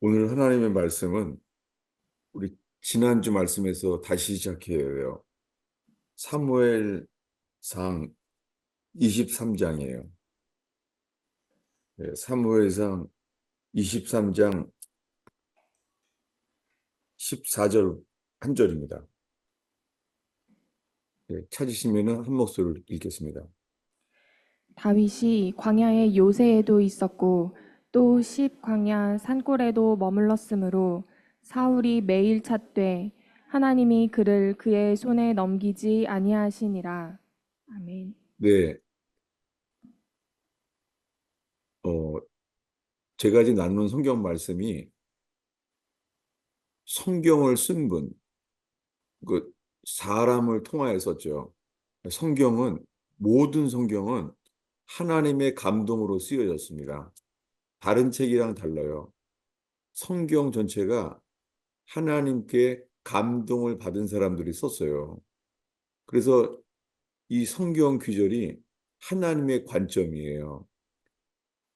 오늘 하나님의 말씀은 우리 지난주 말씀에서 다시 시작해야 해요. 사무엘상 23장이에요. 사무엘상 23장 14절 한 절입니다. 찾으시면 한 목소리를 읽겠습니다. 다윗이 광야의 요새에도 있었고 또 십 광야 산골에도 머물렀으므로 사울이 매일 찾되 하나님이 그를 그의 손에 넘기지 아니하시니라. 아멘. 네, 어, 제가 지금 나눈 성경 말씀이 성경을 쓴 분, 그 사람을 통하여 썼죠. 모든 성경은 하나님의 감동으로 쓰여졌습니다. 다른 책이랑 달라요. 성경 전체가 하나님께 감동을 받은 사람들이 썼어요. 그래서 이 성경 귀절이 하나님의 관점이에요.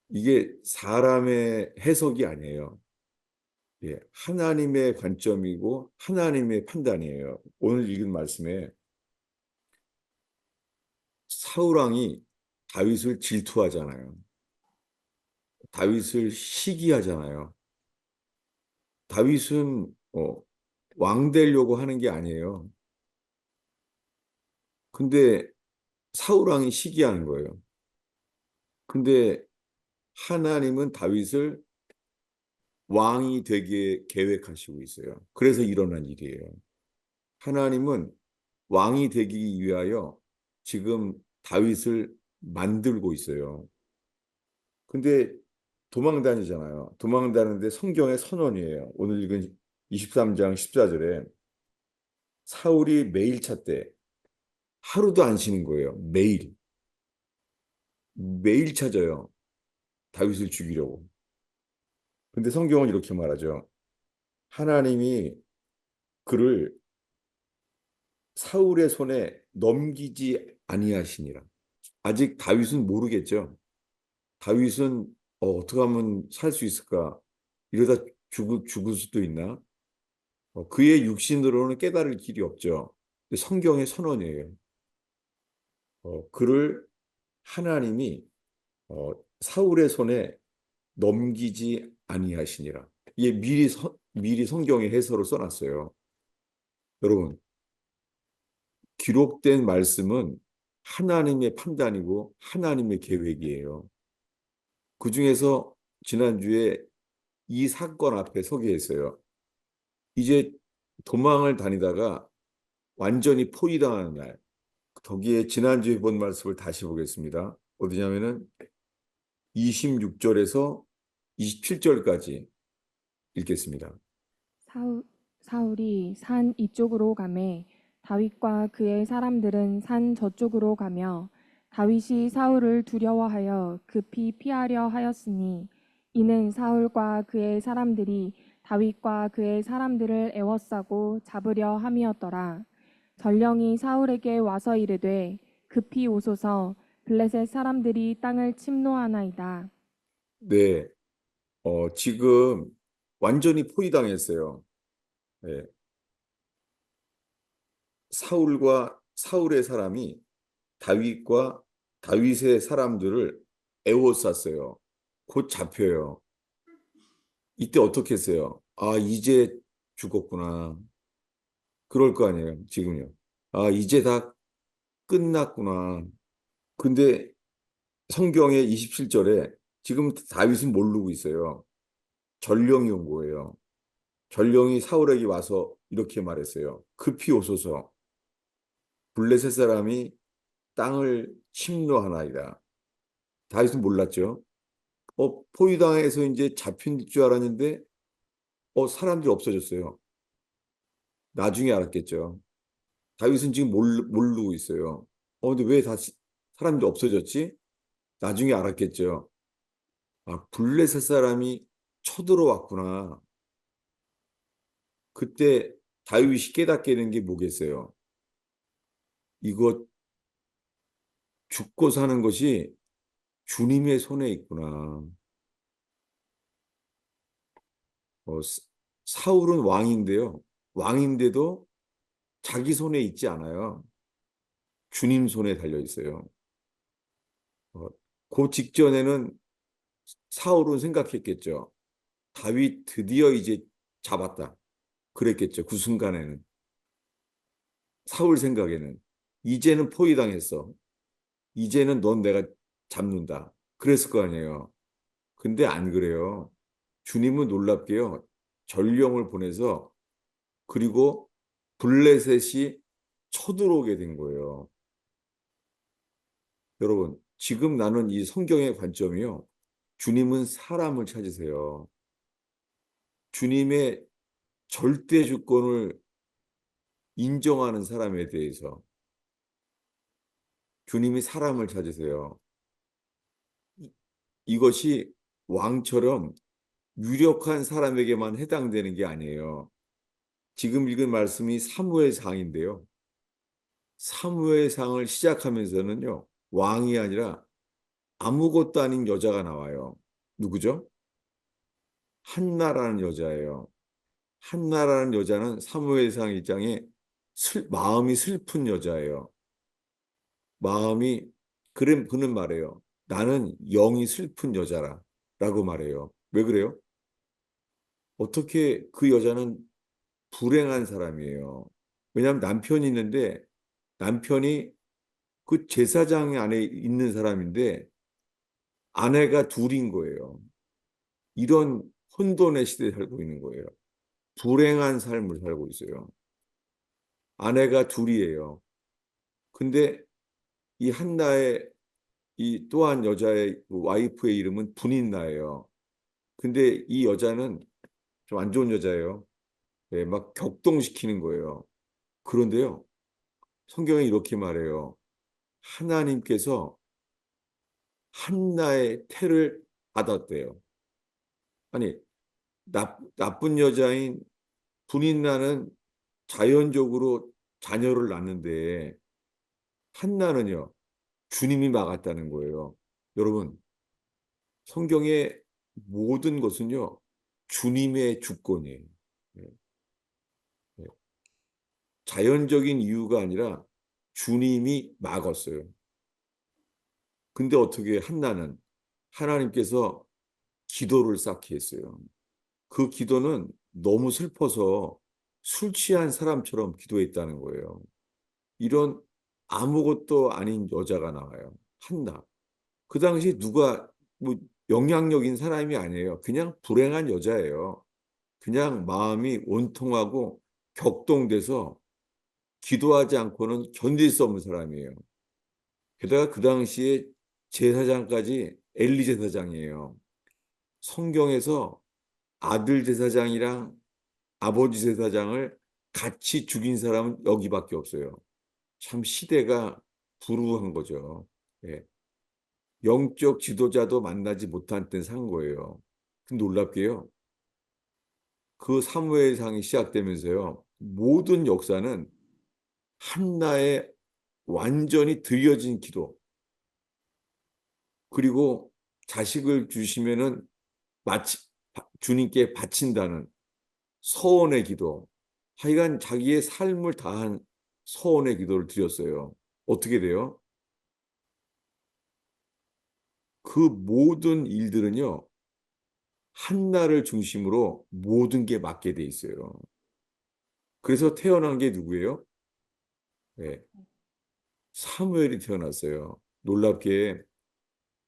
이게 사람의 해석이 아니에요. 예, 하나님의 관점이고 하나님의 판단이에요. 오늘 읽은 말씀에 사울 왕이 다윗을 질투하잖아요. 다윗을 시기하잖아요. 다윗은 왕 되려고 하는 게 아니에요. 근데 사울 왕이 시기하는 거예요. 근데 하나님은 다윗을 왕이 되게 계획하시고 있어요. 그래서 일어난 일이에요. 하나님은 왕이 되기 위하여 지금 다윗을 만들고 있어요. 근데 도망 다니잖아요. 도망 다니는데 성경의 선언이에요. 오늘 읽은 23장 14절에 사울이 매일 찾되 하루도 안 쉬는 거예요. 매일. 매일 찾아요. 다윗을 죽이려고. 근데 성경은 이렇게 말하죠. 하나님이 그를 사울의 손에 넘기지 아니하시니라. 아직 다윗은 모르겠죠. 다윗은 어떻게 하면 살 수 있을까? 이러다 죽을 수도 있나? 그의 육신으로는 깨달을 길이 없죠. 근데 성경의 선언이에요. 그를 하나님이 사울의 손에 넘기지 아니하시니라. 이게 미리 성경의 해설을 써놨어요. 여러분, 기록된 말씀은 하나님의 판단이고 하나님의 계획이에요. 그중에서 지난주에 이 사건 앞에 서게 했어요. 이제 도망을 다니다가 완전히 포위당하는 날. 거기에 지난주에 본 말씀을 다시 보겠습니다. 어디냐면은 26절에서 27절까지 읽겠습니다. 사울, 사울이 산 이쪽으로 가매 다윗과 그의 사람들은 산 저쪽으로 가며 다윗이 사울을 두려워하여 급히 피하려 하였으니 이는 사울과 그의 사람들이 다윗과 그의 사람들을 애워싸고 잡으려 함이었더라. 전령이 사울에게 와서 이르되 급히 오소서 블레셋 사람들이 땅을 침노하나이다. 네, 지금 완전히 포위당했어요. 네, 사울의 사람이 다윗과 다윗의 사람들을 애워쌌어요. 곧 잡혀요. 이때 어떻게 했어요? 아, 이제 죽었구나. 그럴 거 아니에요, 지금요. 아, 이제 다 끝났구나. 근데 성경의 27절에 지금 다윗은 모르고 있어요. 전령이 온 거예요. 전령이 사울에게 와서 이렇게 말했어요. 급히 오소서. 블레셋 사람이 땅을 침노하나이다. 다윗은 몰랐죠. 포위당해서 이제 잡힌 줄 알았는데, 사람들이 없어졌어요. 나중에 알았겠죠. 다윗은 지금 모르고 있어요. 근데 왜 다 사람들이 없어졌지? 나중에 알았겠죠. 아, 블레셋 사람이 쳐들어왔구나. 그때 다윗이 깨닫게 된 게 뭐겠어요? 이거 죽고 사는 것이 주님의 손에 있구나. 사울은 왕인데요. 왕인데도 자기 손에 있지 않아요. 주님 손에 달려 있어요. 어, 그 직전에는 사울은 생각했겠죠. 다윗 드디어 이제 잡았다. 그랬겠죠. 그 순간에는. 사울 생각에는. 이제는 포위당했어. 이제는 넌 내가 잡는다. 그랬을 거 아니에요. 근데 안 그래요. 주님은 놀랍게요. 전령을 보내서 그리고 블레셋이 쳐들어오게 된 거예요. 여러분, 지금 나는 이 성경의 관점이요. 주님은 사람을 찾으세요. 주님의 절대 주권을 인정하는 사람에 대해서 주님이 사람을 찾으세요. 이- 이것이 왕처럼 유력한 사람에게만 해당되는 게 아니에요. 지금 읽은 말씀이 사무엘상인데요. 사무엘상을 시작하면서는요. 왕이 아니라 아무것도 아닌 여자가 나와요. 누구죠? 한나라는 여자예요. 한나라는 여자는 사무엘상 1장에 마음이 슬픈 여자예요. 마음이 그는 말해요. 나는 영이 슬픈 여자라 라고 말해요. 왜 그래요? 어떻게 그 여자는 불행한 사람이에요. 왜냐하면 남편이 있는데 남편이 그 제사장 안에 있는 사람인데 아내가 둘인 거예요. 이런 혼돈의 시대에 살고 있는 거예요. 불행한 삶을 살고 있어요. 아내가 둘이에요. 근데 이 한나의 이 또한 여자의 그 와이프의 이름은 분인나예요. 근데 이 여자는 좀 안 좋은 여자예요. 네, 막 격동시키는 거예요. 그런데요, 성경에 이렇게 말해요. 하나님께서 한나의 태를 받았대요. 아니, 나쁜 여자인 분인나는 자연적으로 자녀를 낳는데 한나는요, 주님이 막았다는 거예요. 여러분, 성경의 모든 것은요, 주님의 주권이에요. 예, 예. 자연적인 이유가 아니라 주님이 막았어요. 근데 어떻게 한나는 하나님께서 기도를 쌓게 했어요. 그 기도는 너무 슬퍼서 술 취한 사람처럼 기도했다는 거예요. 이런 아무것도 아닌 여자가 나와요. 한나. 그 당시 누가 뭐 영향력인 사람이 아니에요. 그냥 불행한 여자예요. 그냥 마음이 원통하고 격동돼서 기도하지 않고는 견딜 수 없는 사람이에요. 게다가 그 당시에 제사장까지 엘리 제사장이에요. 성경에서 아들 제사장이랑 아버지 제사장을 같이 죽인 사람은 여기밖에 없어요. 참 시대가 불우한 거죠. 예. 영적 지도자도 만나지 못한 때 산 거예요. 근데 놀랍게요. 그 사무엘상이 시작되면서요. 모든 역사는 한나의 완전히 드려진 기도, 그리고 자식을 주시면은 마치 주님께 바친다는 서원의 기도, 하여간 자기의 삶을 다한 서원의 기도를 드렸어요. 어떻게 돼요? 그 모든 일들은요, 한나를 중심으로 모든 게 맞게 돼 있어요. 그래서 태어난 게 누구예요? 네, 사무엘이 태어났어요. 놀랍게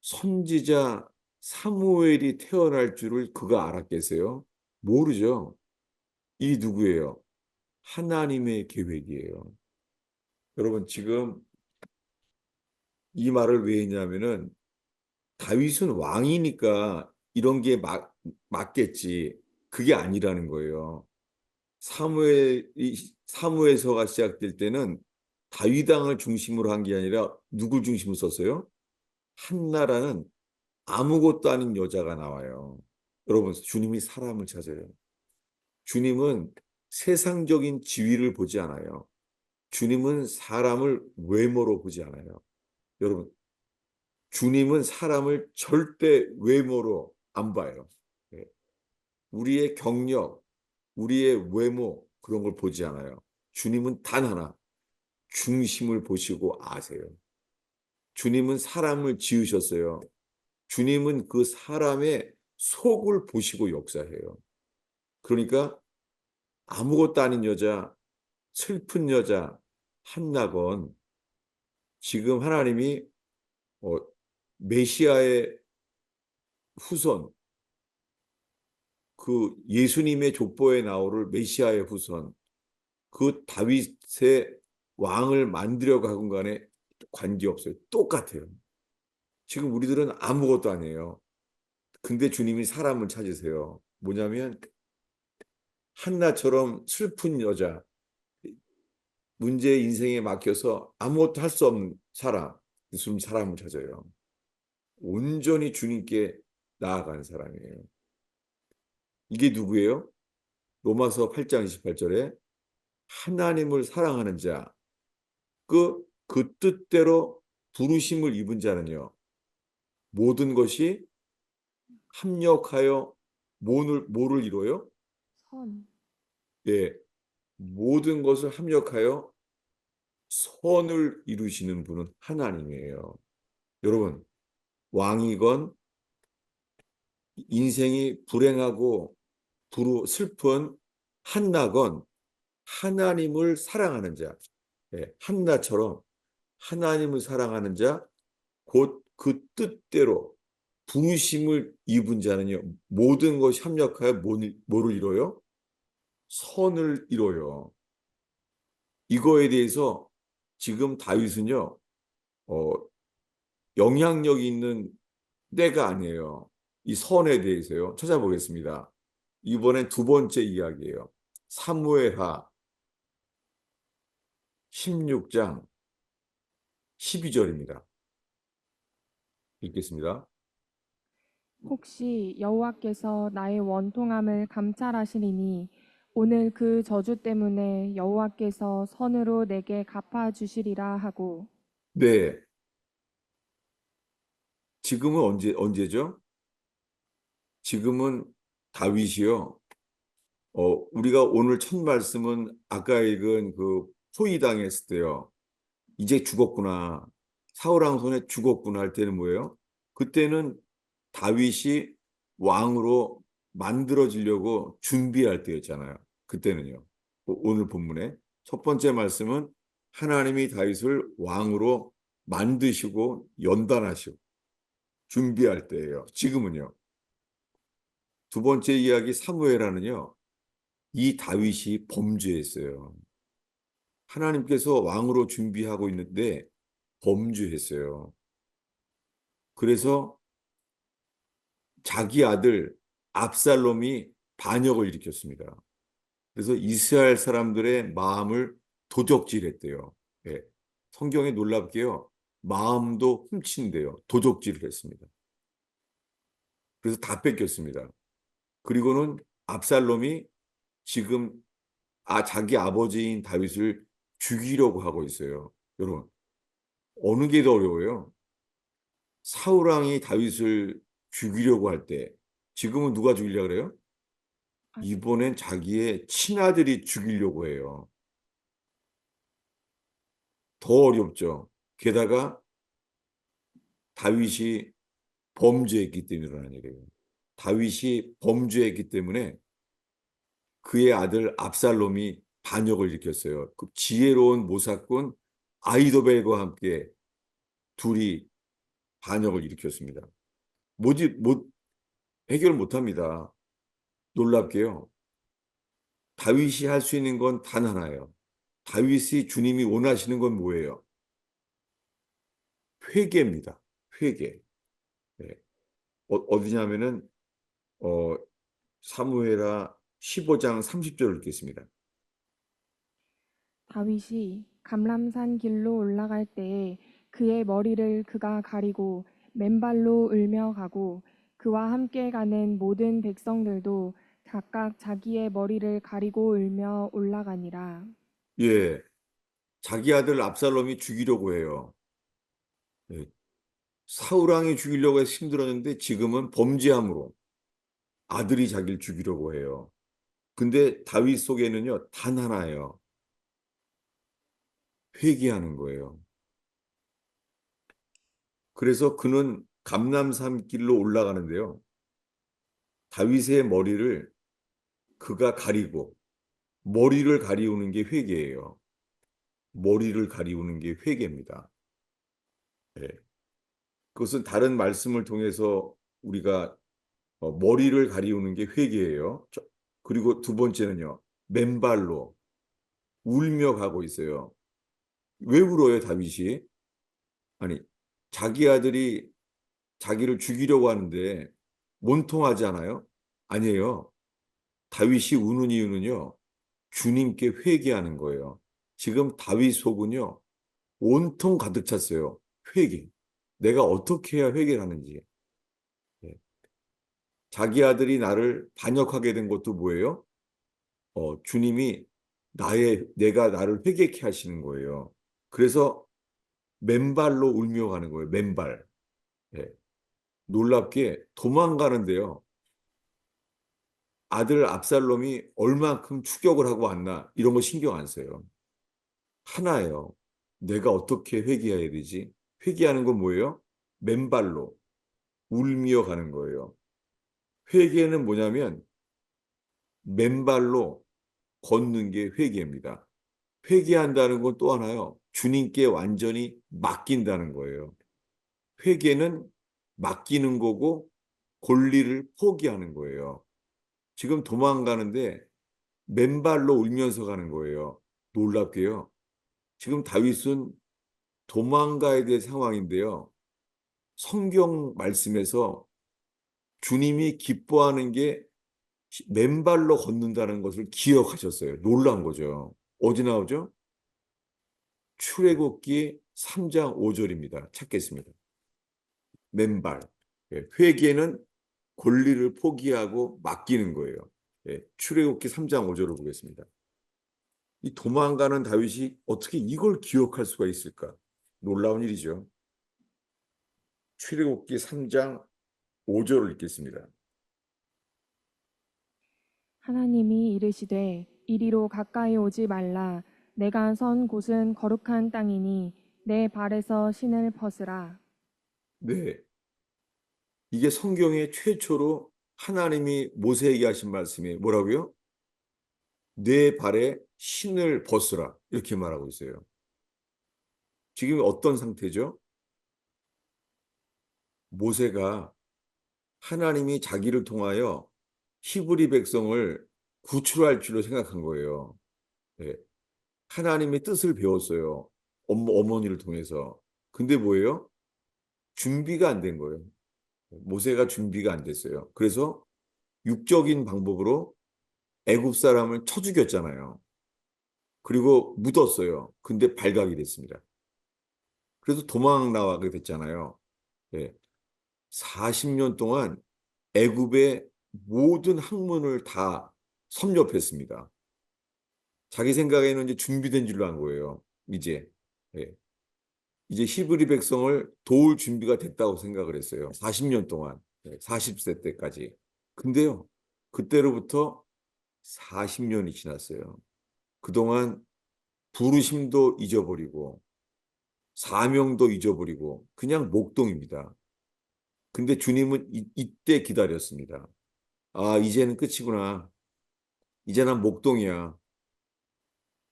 선지자 사무엘이 태어날 줄을 그가 알았겠어요? 모르죠. 이 누구예요? 하나님의 계획이에요. 여러분, 지금 이 말을 왜 했냐면은 다윗은 왕이니까 이런 게 맞겠지. 그게 아니라는 거예요. 사무엘서가 시작될 때는 다윗 왕을 중심으로 한 게 아니라 누굴 중심으로 썼어요? 한나라는 아무것도 아닌 여자가 나와요. 여러분, 주님이 사람을 찾아요. 주님은 세상적인 지위를 보지 않아요. 주님은 사람을 외모로 보지 않아요. 여러분, 주님은 사람을 절대 외모로 안 봐요. 예. 우리의 경력, 우리의 외모 그런 걸 보지 않아요. 주님은 단 하나, 중심을 보시고 아세요. 주님은 사람을 지으셨어요. 주님은 그 사람의 속을 보시고 역사해요. 그러니까 아무것도 아닌 여자, 슬픈 여자, 한나건 지금 하나님이 어, 메시아의 후손, 그 예수님의 족보에 나오를 메시아의 후손, 그 다윗의 왕을 만들어 가건 간에 관계없어요. 똑같아요. 지금 우리들은 아무것도 아니에요. 근데 주님이 사람을 찾으세요. 뭐냐면 한나처럼 슬픈 여자, 문제의 인생에 막혀서 아무것도 할 수 없는 사람, 무슨 사람을 찾아요. 온전히 주님께 나아간 사람이에요. 이게 누구예요? 로마서 8장 28절에 하나님을 사랑하는 자, 그 뜻대로 부르심을 입은 자는요, 모든 것이 합력하여 뭐를 이뤄요? 선, 예, 모든 것을 합력하여 선을 이루시는 분은 하나님이에요. 여러분, 왕이건 인생이 불행하고 슬픈 한나건 하나님을 사랑하는 자, 예, 한나처럼 하나님을 사랑하는 자, 곧 그 뜻대로 부르심을 입은 자는요, 모든 것이 합력하여 뭐를 이뤄요? 선을 이뤄요. 이거에 대해서 지금 다윗은요, 어, 영향력이 있는 때가 아니에요. 이 선에 대해서요. 찾아보겠습니다. 이번엔 두 번째 이야기예요. 사무엘하 16장 12절입니다. 읽겠습니다. 혹시 여호와께서 나의 원통함을 감찰하시리니 오늘 그 저주 때문에 여호와께서 선으로 내게 갚아 주시리라 하고. 네, 지금은 언제죠? 지금은 다윗이요. 우리가 오늘 첫 말씀은 아까 읽은 그 포위당했을 때요. 이제 죽었구나. 사울왕 손에 죽었구나 할 때는 뭐예요? 그때는 다윗이 왕으로 만들어지려고 준비할 때였잖아요. 그때는요. 오늘 본문에 첫 번째 말씀은 하나님이 다윗을 왕으로 만드시고 연단하시고 준비할 때예요. 지금은요. 두 번째 이야기 사무엘하는요. 이 다윗이 범죄했어요. 하나님께서 왕으로 준비하고 있는데 범죄했어요. 그래서 자기 아들 압살롬이 반역을 일으켰습니다. 그래서 이스라엘 사람들의 마음을 도적질했대요. 예. 성경에 놀랍게요. 마음도 훔친대요. 도적질을 했습니다. 그래서 다 뺏겼습니다. 그리고는 압살롬이 지금 자기 아버지인 다윗을 죽이려고 하고 있어요. 여러분, 어느 게 더 어려워요? 사울 왕이 다윗을 죽이려고 할 때, 지금은 누가 죽이려고 그래요? 아들. 이번엔 자기의 친아들이 죽이려고 해요. 더 어렵죠. 게다가 다윗이 범죄했기 때문에 일어난 일이에요. 다윗이 범죄했기 때문에 그의 아들 압살롬이 반역을 일으켰어요. 그 지혜로운 모사꾼 아이도벨과 함께 둘이 반역을 일으켰습니다. 못 해결 못합니다. 놀랍게요. 다윗이 할 수 있는 건 단 하나예요. 다윗이 주님이 원하시는 건 뭐예요? 회개입니다. 회개. 네. 어디냐면은 어, 사무엘하 15장 30절을 읽겠습니다. 다윗이 감람산 길로 올라갈 때에 그의 머리를 그가 가리고 맨발로 울며 가고 그와 함께 가는 모든 백성들도 각각 자기의 머리를 가리고 울며 올라가니라. 예, 자기 아들 압살롬이 죽이려고 해요. 예, 사울 왕이 죽이려고 해서 힘들었는데 지금은 범죄함으로 아들이 자기를 죽이려고 해요. 근데 다윗 속에는요, 단 하나예요. 회개하는 거예요. 그래서 그는 감람산 길로 올라가는데요. 다윗의 머리를 그가 가리고, 머리를 가리우는 게 회개예요. 머리를 가리우는 게 회개입니다. 예. 그것은 다른 말씀을 통해서 우리가 머리를 가리우는 게 회개예요. 그리고 두 번째는요, 맨발로 울며 가고 있어요. 왜 울어요, 다윗이? 아니, 자기 아들이 자기를 죽이려고 하는데 원통하지 않아요? 아니에요. 다윗이 우는 이유는요, 주님께 회개하는 거예요. 지금 다윗 속은요, 온통 가득 찼어요. 회개. 내가 어떻게 해야 회개를 하는지. 예. 자기 아들이 나를 반역하게 된 것도 뭐예요? 주님이 내가 나를 회개케 하시는 거예요. 그래서 맨발로 울며 가는 거예요. 맨발. 예. 놀랍게 도망가는데요. 아들 압살롬이 얼만큼 추격을 하고 왔나 이런 거 신경 안 써요. 하나예요. 내가 어떻게 회개해야 되지? 회개하는 건 뭐예요? 맨발로 울며 가는 거예요. 회개는 뭐냐면 맨발로 걷는 게 회개입니다. 회개한다는 건 또 하나요. 주님께 완전히 맡긴다는 거예요. 회개는 맡기는 거고 권리를 포기하는 거예요. 지금 도망가는데 맨발로 울면서 가는 거예요. 놀랍게요. 지금 다윗은 도망가야 될 상황인데요. 성경 말씀에서 주님이 기뻐하는 게 맨발로 걷는다는 것을 기억하셨어요. 놀란 거죠. 어디 나오죠? 출애굽기 3장 5절입니다. 찾겠습니다. 맨발. 예, 회개는 권리를 포기하고 맡기는 거예요. 예, 출애굽기 3장 5절을 보겠습니다. 이 도망가는 다윗이 어떻게 이걸 기억할 수가 있을까? 놀라운 일이죠. 출애굽기 3장 5절을 읽겠습니다. 하나님이 이르시되 이리로 가까이 오지 말라. 내가 선 곳은 거룩한 땅이니 내 발에서 신을 벗으라. 네, 이게 성경의 최초로 하나님이 모세에게 하신 말씀이 뭐라고요? 내 발에 신을 벗으라 이렇게 말하고 있어요. 지금 어떤 상태죠? 모세가 하나님이 자기를 통하여 히브리 백성을 구출할 줄로 생각한 거예요. 예, 하나님의 뜻을 배웠어요. 어머니를 통해서. 근데 뭐예요? 준비가 안 된 거예요. 모세가 준비가 안 됐어요. 그래서 육적인 방법으로 애굽 사람을 쳐 죽였잖아요. 그리고 묻었어요. 근데 발각이 됐습니다. 그래서 도망 나가게 됐잖아요. 예, 40년 동안 애굽의 모든 학문을 다 섭렵했습니다. 자기 생각에는 이제 준비된 줄로 한 거예요. 이제. 예. 이제 히브리 백성을 도울 준비가 됐다고 생각을 했어요. 40년 동안. 40세 때까지. 근데요. 그때로부터 40년이 지났어요. 그동안 부르심도 잊어버리고 사명도 잊어버리고 그냥 목동입니다. 근데 주님은 이때 기다렸습니다. 아, 이제는 끝이구나. 이제 난 목동이야.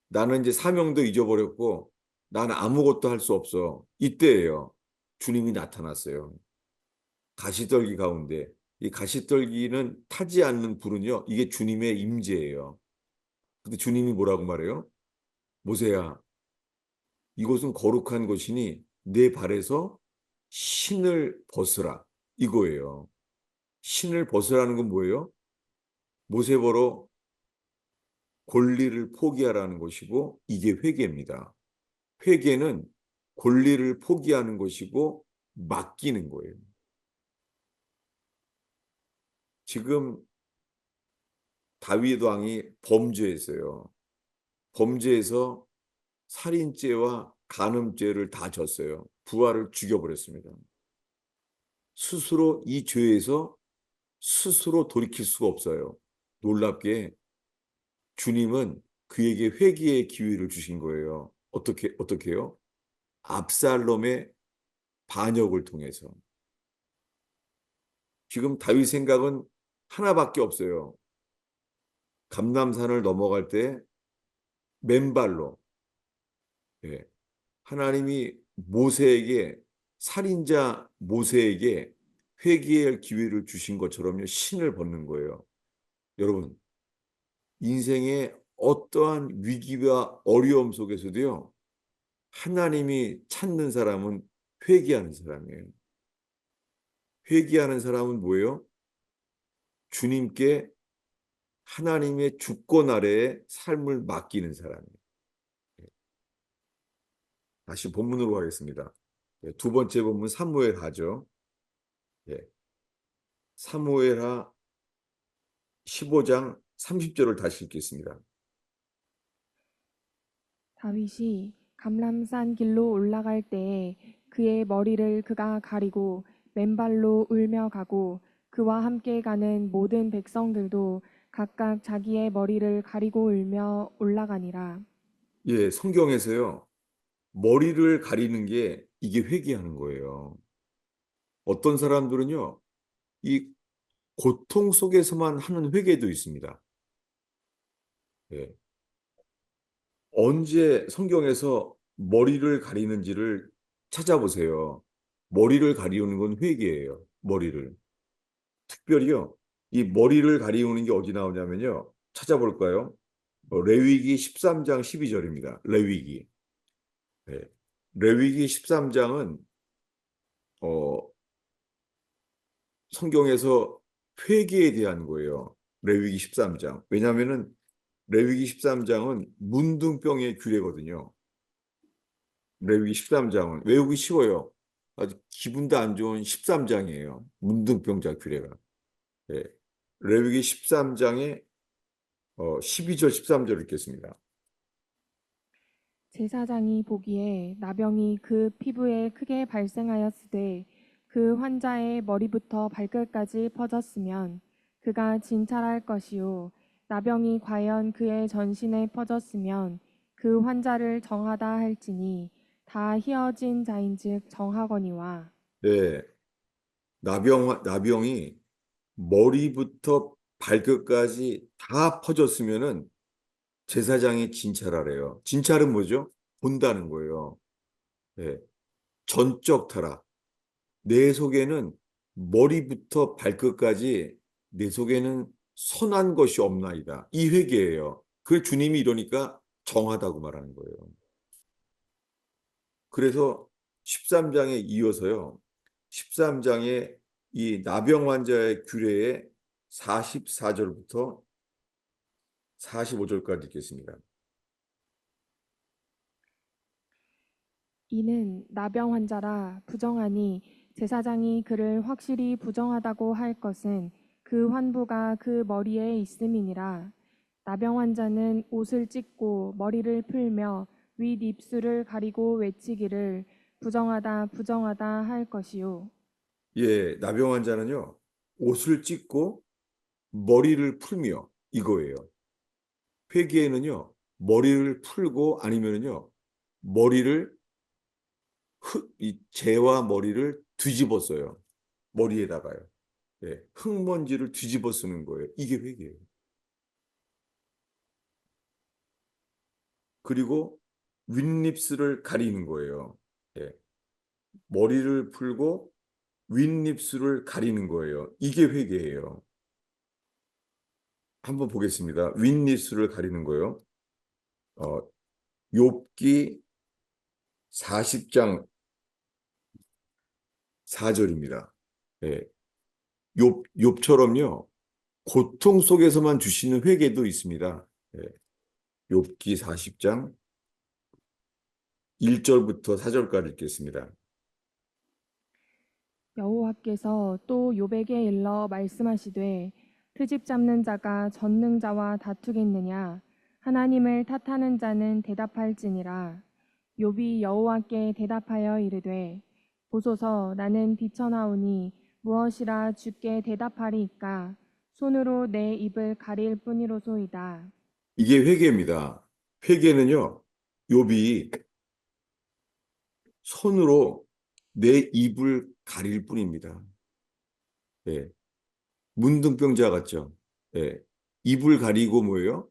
나는 이제 사명도 잊어버렸고 나는 아무것도 할 수 없어. 이때예요. 주님이 나타났어요. 가시떨기 가운데. 이 가시떨기는 타지 않는 불은요. 이게 주님의 임재예요. 근데 주님이 뭐라고 말해요? 모세야, 이곳은 거룩한 곳이니 내 발에서 신을 벗으라. 이거예요. 신을 벗으라는 건 뭐예요? 모세보러 권리를 포기하라는 것이고 이게 회개입니다. 회개는 권리를 포기하는 것이고 맡기는 거예요. 지금 다윗 왕이 범죄했어요. 범죄해서 살인죄와 간음죄를 다 졌어요. 부하를 죽여버렸습니다. 스스로 이 죄에서 스스로 돌이킬 수가 없어요. 놀랍게 주님은 그에게 회개의 기회를 주신 거예요. 어떻게요? 압살롬의 반역을 통해서. 지금 다윗 생각은 하나밖에 없어요. 감람산을 넘어갈 때 맨발로, 예, 하나님이 모세에게, 살인자 모세에게 회개할 기회를 주신 것처럼요, 신을 벗는 거예요. 여러분, 인생의 어떠한 위기와 어려움 속에서도요, 하나님이 찾는 사람은 회개하는 사람이에요. 회개하는 사람은 뭐예요? 주님께 하나님의 주권 아래에 삶을 맡기는 사람이에요. 다시 본문으로 가겠습니다. 두 번째 본문 사무엘하죠. 예, 사무엘하 15장 30절을 다시 읽겠습니다. 다윗이 감람산 길로 올라갈 때에 그의 머리를 그가 가리고 맨발로 울며 가고 그와 함께 가는 모든 백성들도 각각 자기의 머리를 가리고 울며 올라가니라. 예, 성경에서요, 머리를 가리는 게 이게 회개하는 거예요. 어떤 사람들은요, 이 고통 속에서만 하는 회개도 있습니다. 예, 언제 성경에서 머리를 가리는지를 찾아보세요. 머리를 가리우는 건 회개예요. 머리를. 특별히요. 이 머리를 가리우는 게 어디 나오냐면요. 찾아볼까요? 레위기 13장 12절입니다. 레위기. 네. 레위기 13장은 성경에서 회개에 대한 거예요. 레위기 13장. 왜냐하면은 레위기 13장은 문둥병의 규례거든요. 레위기 13장은 외우기 쉬워요. 아주 기분도 안 좋은 13장이에요. 문둥병자 규례가. 예. 레위기 13장의 12절 13절 읽겠습니다. 제사장이 보기에 나병이 그 피부에 크게 발생하였으되 그 환자의 머리부터 발끝까지 퍼졌으면 그가 진찰할 것이요 나병이 과연 그의 전신에 퍼졌으면 그 환자를 정하다 할지니 다 희어진 자인즉 정하거니와. 네. 나병이 머리부터 발끝까지 다 퍼졌으면은 제사장이 진찰하래요. 진찰은 뭐죠? 본다는 거예요. 예. 전적 타락. 내 속에는 머리부터 발끝까지 내 속에는 선한 것이 없나이다. 이 회개예요. 그 주님이 이러니까 정하다고 말하는 거예요. 그래서 13장에 이어서요. 13장에 이 나병 환자의 규례의 44절부터 45절까지 읽겠습니다. 이는 나병 환자라 부정하니 제사장이 그를 확실히 부정하다고 할 것은 그 환부가 그 머리에 있음이니라. 나병 환자는 옷을 찢고 머리를 풀며 윗 입술을 가리고 외치기를 부정하다 부정하다 할 것이요. 예, 나병 환자는요. 옷을 찢고 머리를 풀며 이거예요. 회개에는요. 머리를 풀고 아니면은요. 머리를 이 재와 머리를 뒤집어 써요. 머리에다가요. 예, 흙먼지를 뒤집어 쓰는 거예요. 이게 회개예요. 그리고 윗립술을 가리는 거예요. 예, 머리를 풀고 윗립술을 가리는 거예요. 이게 회개예요. 한번 보겠습니다. 윗립술을 가리는 거예요. 어, 욥기 40장 4절입니다. 예, 욥처럼요. 고통 속에서만 주시는 회개도 있습니다. 예, 욥기 40장 1절부터 4절까지 읽겠습니다. 여호와께서 또 욥에게 일러 말씀하시되 트집 잡는 자가 전능자와 다투겠느냐 하나님을 탓하는 자는 대답할지니라. 욥이 여호와께 대답하여 이르되 보소서 나는 비천하오니 무엇이라 주께 대답하리이까? 손으로 내 입을 가릴 뿐이로소이다. 이게 회개입니다. 회개는요, 욥이 손으로 내 입을 가릴 뿐입니다. 예, 문둥병자 같죠? 예, 입을 가리고 뭐예요?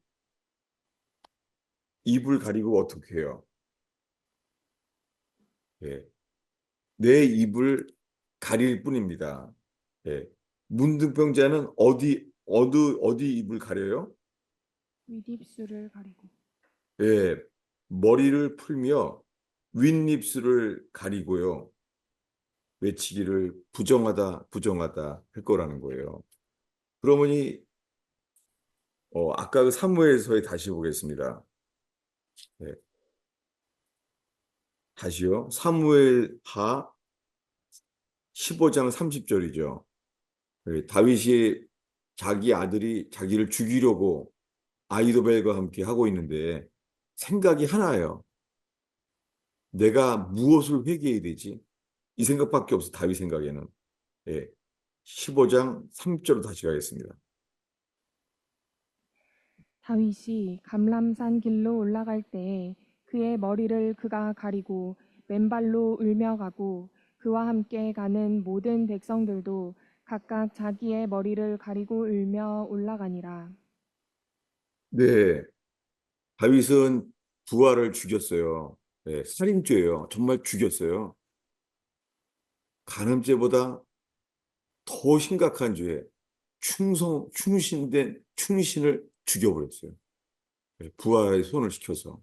입을 가리고 어떻게 해요? 예, 내 입을 가릴 뿐입니다. 예, 문둥병자는 어디 입을 가려요? 윗입술을 가리고. 예, 머리를 풀며 윗입술을 가리고요. 외치기를 부정하다, 부정하다 할 거라는 거예요. 그러머니 아까 그 사무엘서에 다시 보겠습니다. 네, 다시요. 사무엘하 15장 30절이죠. 다윗이 자기 아들이 자기를 죽이려고 아이도벨과 함께 하고 있는데 생각이 하나예요. 내가 무엇을 회개해야 되지? 이 생각밖에 없어, 다윗 생각에는. 예, 15장 3절로 다시 가겠습니다. 다윗이 감람산 길로 올라갈 때에 그의 머리를 그가 가리고 맨발로 울며 가고 그와 함께 가는 모든 백성들도 각각 자기의 머리를 가리고 울며 올라가니라. 네, 다윗은 부하를 죽였어요. 네, 살인죄예요. 정말 죽였어요. 간음죄보다 더 심각한 죄, 충신을 죽여버렸어요. 네, 부하의 손을 시켜서.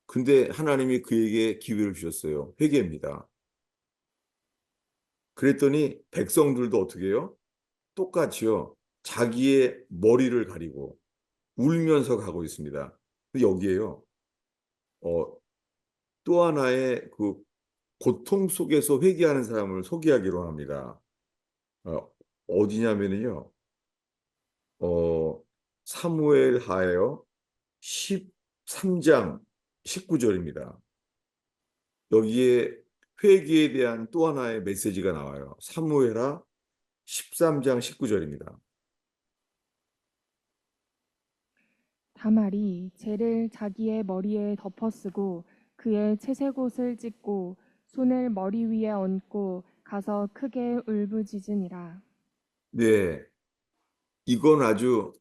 근데 하나님이 그에게 기회를 주셨어요. 회개입니다. 그랬더니 백성들도 어떻게 해요? 똑같이요. 자기의 머리를 가리고 울면서 가고 있습니다. 근데 여기에요. 어, 또 하나의 그 고통 속에서 회개하는 사람을 소개하기로 합니다. 어디냐면요. 어, 사무엘 하에요. 13장 19절입니다. 여기에 회개에 대한 또 하나의 메시지가 나와요. 사무엘하 13장 19절입니다. 다말이 재를 자기의 머리에 덮어쓰고 그의 채색옷을 찢고 손을 머리 위에 얹고 가서 크게 울부짖으니라. 네, 이건 아주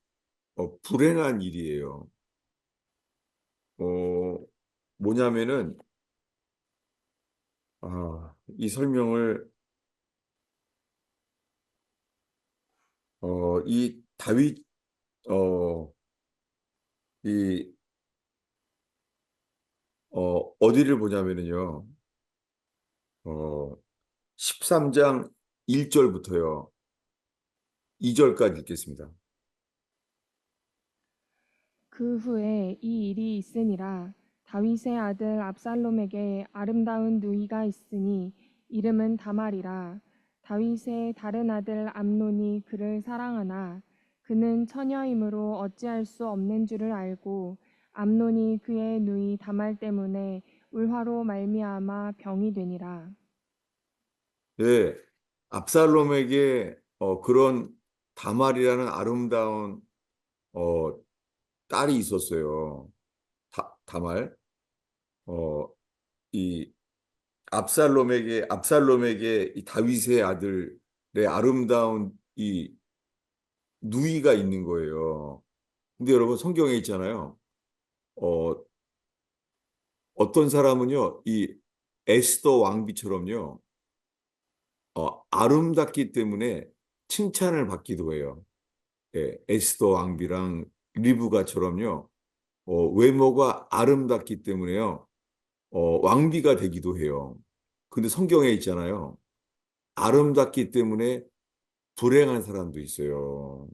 불행한 일이에요. 어, 뭐냐면은 이 설명을 이 다윗 어, 이 어디를 보냐면은요. 어, 13장 1절부터요. 2절까지 읽겠습니다. 그 후에 이 일이 있으니라. 다윗의 아들 압살롬에게 아름다운 누이가 있으니 이름은 다말이라. 다윗의 다른 아들 암논이 그를 사랑하나 그는 처녀이므로 어찌할 수 없는 줄을 알고 암논이 그의 누이 다말 때문에 울화로 말미암아 병이 되니라. 네, 압살롬에게 그런 다말이라는 아름다운 어, 딸이 있었어요. 다말. 어, 이 압살롬에게 이 다윗의 아들의 아름다운 이 누이가 있는 거예요. 근데 여러분 성경에 있잖아요. 어, 어떤 사람은요, 이 에스더 왕비처럼요, 아름답기 때문에 칭찬을 받기도 해요. 예, 에스더 왕비랑 리브가처럼요, 외모가 아름답기 때문에요, 왕비가 되기도 해요. 근데 성경에 있잖아요. 아름답기 때문에 불행한 사람도 있어요.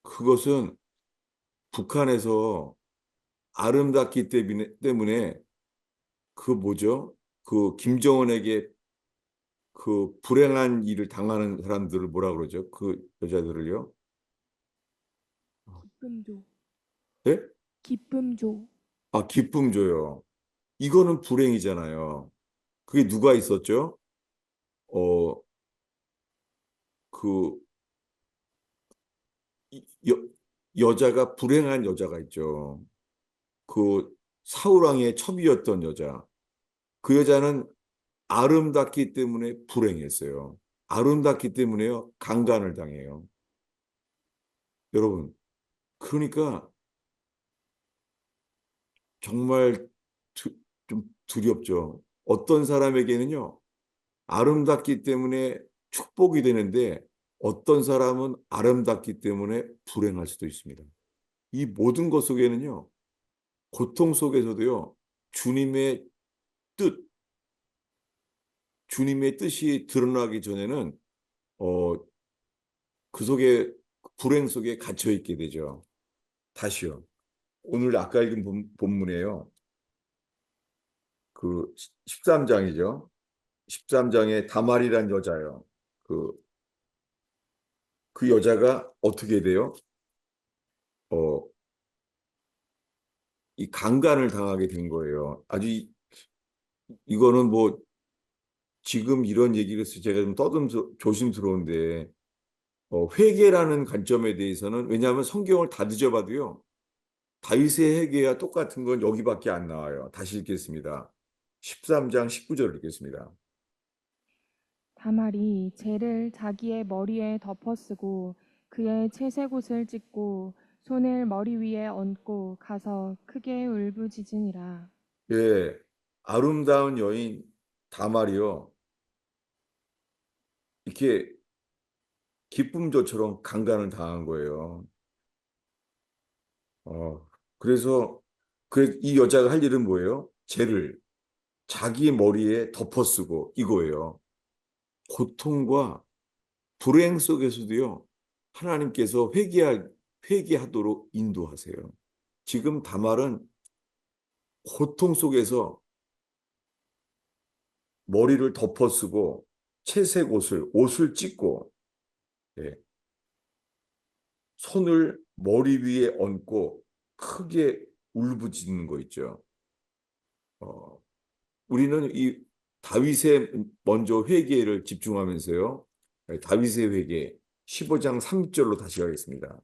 그것은 북한에서 아름답기 때문에 그 뭐죠? 그 김정은에게 그 불행한 일을 당하는 사람들을 뭐라 그러죠? 그 여자들을요? 기쁨조, 네? 기쁨조. 기쁨 줘요. 이거는 불행이잖아요. 그게 누가 있었죠? 어, 그 여, 여자가 불행한 여자가 있죠. 그 사우랑의 첩이었던 여자. 그 여자는 아름답기 때문에 불행했어요. 아름답기 때문에요. 강간을 당해요. 여러분, 그러니까 정말 두- 좀 두렵죠. 어떤 사람에게는요, 아름답기 때문에 축복이 되는데 어떤 사람은 아름답기 때문에 불행할 수도 있습니다. 이 모든 것 속에는요, 고통 속에서도요, 주님의 뜻, 주님의 뜻이 드러나기 전에는 어, 그 속에 불행 속에 갇혀 있게 되죠. 다시요. 오늘 아까 읽은 본문이에요. 그 13장이죠. 13장에 다말이란 여자예요. 그, 그 여자가 어떻게 돼요? 어, 이 강간을 당하게 된 거예요. 아주 이거는 뭐 지금 이런 얘기를 해서 제가 좀 조심스러운데 회개라는 관점에 대해서는 왜냐하면 성경을 다 뒤져봐도요. 다윗의 회개와 똑같은 건 여기밖에 안 나와요. 다시 읽겠습니다. 13장 19절 읽겠습니다. 다말이 재를 자기의 머리에 덮어쓰고 그의 채색옷을 찢고 손을 머리 위에 얹고 가서 크게 울부짖으니라. 예, 아름다운 여인 다말이요. 이렇게 기쁨조처럼 강간을 당한 거예요. 어, 그래서 이 여자가 할 일은 뭐예요? 죄를 자기 머리에 덮어쓰고 이거예요. 고통과 불행 속에서도요, 하나님께서 회개하도록 인도하세요. 지금 다말은 고통 속에서 머리를 덮어쓰고 채색 옷을 찢고, 예, 손을 머리 위에 얹고 크게 울부짖는 거 있죠. 어, 우리는 이 다윗의 먼저 회개를 집중하면서요. 다윗의 회개 15장 3절로 다시 가겠습니다.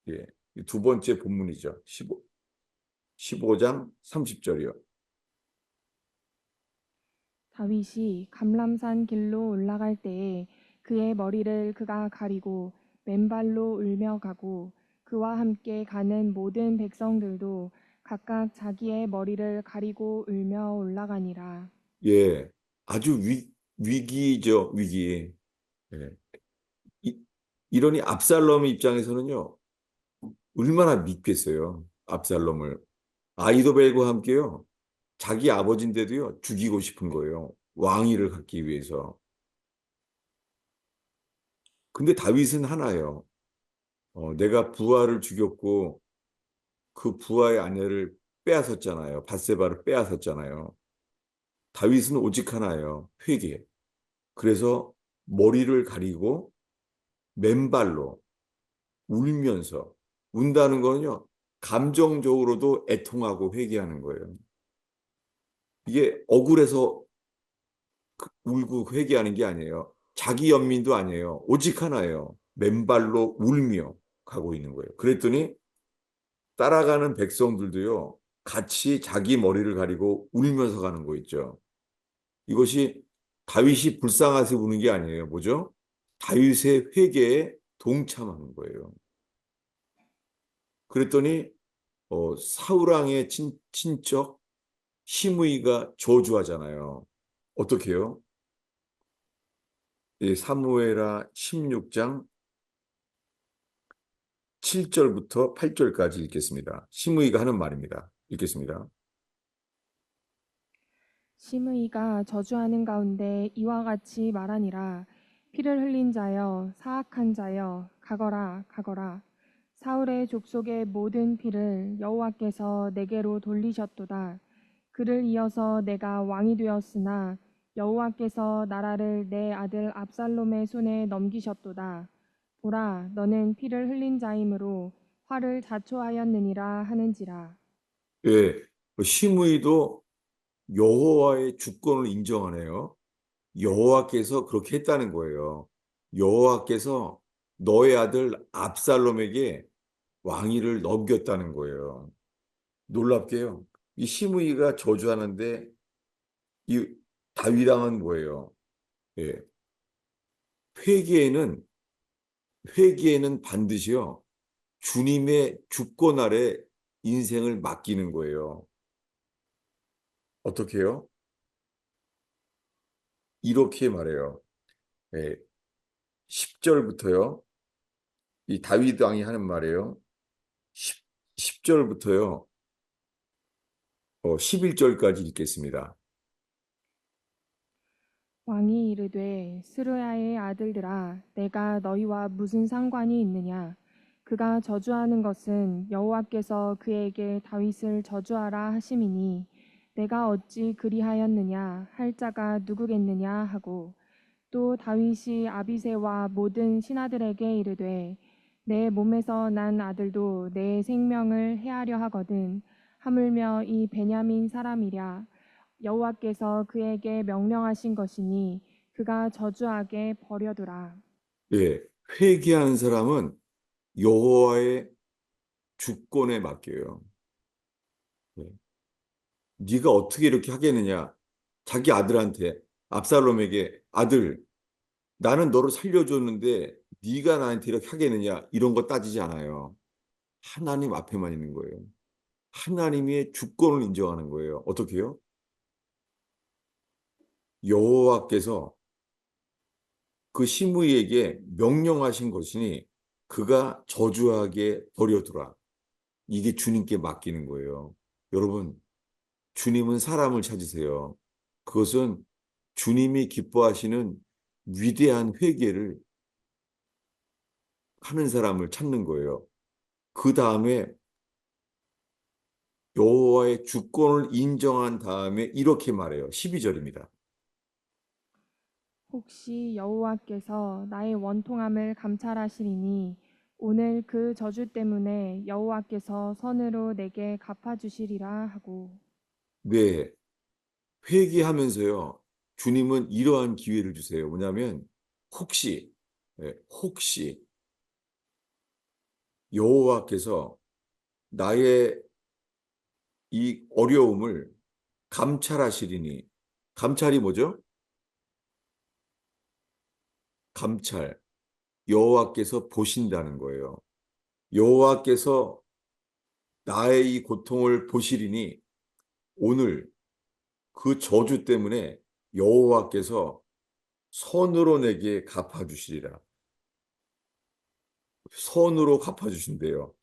예. 두 번째 본문이죠. 15장 30절이요. 다윗이 감람산 길로 올라갈 때에 그의 머리를 그가 가리고 맨발로 울며 가고 그와 함께 가는 모든 백성들도 각각 자기의 머리를 가리고 울며 올라가니라. 예. 아주 위기죠, 위기. 예. 이, 이러니 압살롬 입장에서는요. 얼마나 믿겠어요. 압살롬을. 아이도벨과 함께요. 자기 아버지인데도요. 죽이고 싶은 거예요. 왕위를 갖기 위해서. 근데 다윗은 하나예요. 내가 부하를 죽였고 그 부하의 아내를 빼앗았잖아요. 밧세바를 빼앗았잖아요. 다윗은 오직 하나예요. 회개. 그래서 머리를 가리고 맨발로 울면서 운다는 거는요. 감정적으로도 애통하고 회개하는 거예요. 이게 억울해서 울고 회개하는 게 아니에요. 자기 연민도 아니에요. 오직 하나예요. 맨발로 울며 가고 있는 거예요. 그랬더니 따라가는 백성들도요. 같이 자기 머리를 가리고 울면서 가는 거 있죠. 이것이 다윗이 불쌍해서 우는 게 아니에요. 뭐죠? 다윗의 회개에 동참하는 거예요. 그랬더니 사울왕의 친척 시므이가 저주하잖아요. 어떻게 해요? 사무엘하 16장 7절부터 8절까지 읽겠습니다. 시므이가 하는 말입니다. 읽겠습니다. 시므이가 저주하는 가운데 이와 같이 말하니라. 피를 흘린 자여 사악한 자여 가거라 가거라. 사울의 족속의 모든 피를 여호와께서 내게로 돌리셨도다. 그를 이어서 내가 왕이 되었으나 여호와께서 나라를 내 아들 압살롬의 손에 넘기셨도다. 보라, 너는 피를 흘린 자이므로 화를 자초하였느니라 하는지라. 예, 시므이도 여호와의 주권을 인정하네요. 여호와께서 그렇게 했다는 거예요. 여호와께서 너의 아들 압살롬에게 왕위를 넘겼다는 거예요. 놀랍게요. 이 시므이가 저주하는데 이 다윗 왕은 뭐예요? 예. 회개에는 회개에는 반드시요. 주님의 주권 아래 인생을 맡기는 거예요. 어떻게 해요? 이렇게 말해요. 예. 10절부터요. 이 다윗 왕이 하는 말이에요. 10, 절부터요 11절까지 읽겠습니다. 왕이 이르되 스루야의 아들들아 내가 너희와 무슨 상관이 있느냐 그가 저주하는 것은 여호와께서 그에게 다윗을 저주하라 하심이니 내가 어찌 그리하였느냐 할 자가 누구겠느냐 하고 또 다윗이 아비새와 모든 신하들에게 이르되 내 몸에서 난 아들도 내 생명을 해하려 하거든 하물며 이 베냐민 사람이랴 여호와께서 그에게 명령하신 것이니 그가 저주하게 버려두라. 예. 회개하는 사람은 여호와의 주권에 맡겨요. 예. 네가 어떻게 이렇게 하겠느냐? 자기 아들한테 압살롬에게 아들, 나는 너를 살려줬는데 네가 나한테 이렇게 하겠느냐? 이런 거 따지지 않아요. 하나님 앞에만 있는 거예요. 하나님의 주권을 인정하는 거예요. 어떻게 해요? 여호와께서 그 시므이에게 명령하신 것이니 그가 저주하게 버려두라. 이게 주님께 맡기는 거예요. 여러분, 주님은 사람을 찾으세요. 그것은 주님이 기뻐하시는 위대한 회개를 하는 사람을 찾는 거예요. 그 다음에 여호와의 주권을 인정한 다음에 이렇게 말해요. 12절입니다. 혹시 여호와께서 나의 원통함을 감찰하시리니 오늘 그 저주 때문에 여호와께서 선으로 내게 갚아주시리라 하고 네, 회개하면서요. 주님은 이러한 기회를 주세요. 뭐냐면 혹시 혹시 여호와께서 나의 이 어려움을 감찰하시리니 감찰이 뭐죠? 감찰. 여호와께서 보신다는 거예요. 여호와께서 나의 이 고통을 보시리니 오늘 그 저주 때문에 여호와께서 선으로 내게 갚아주시리라. 선으로 갚아주신대요.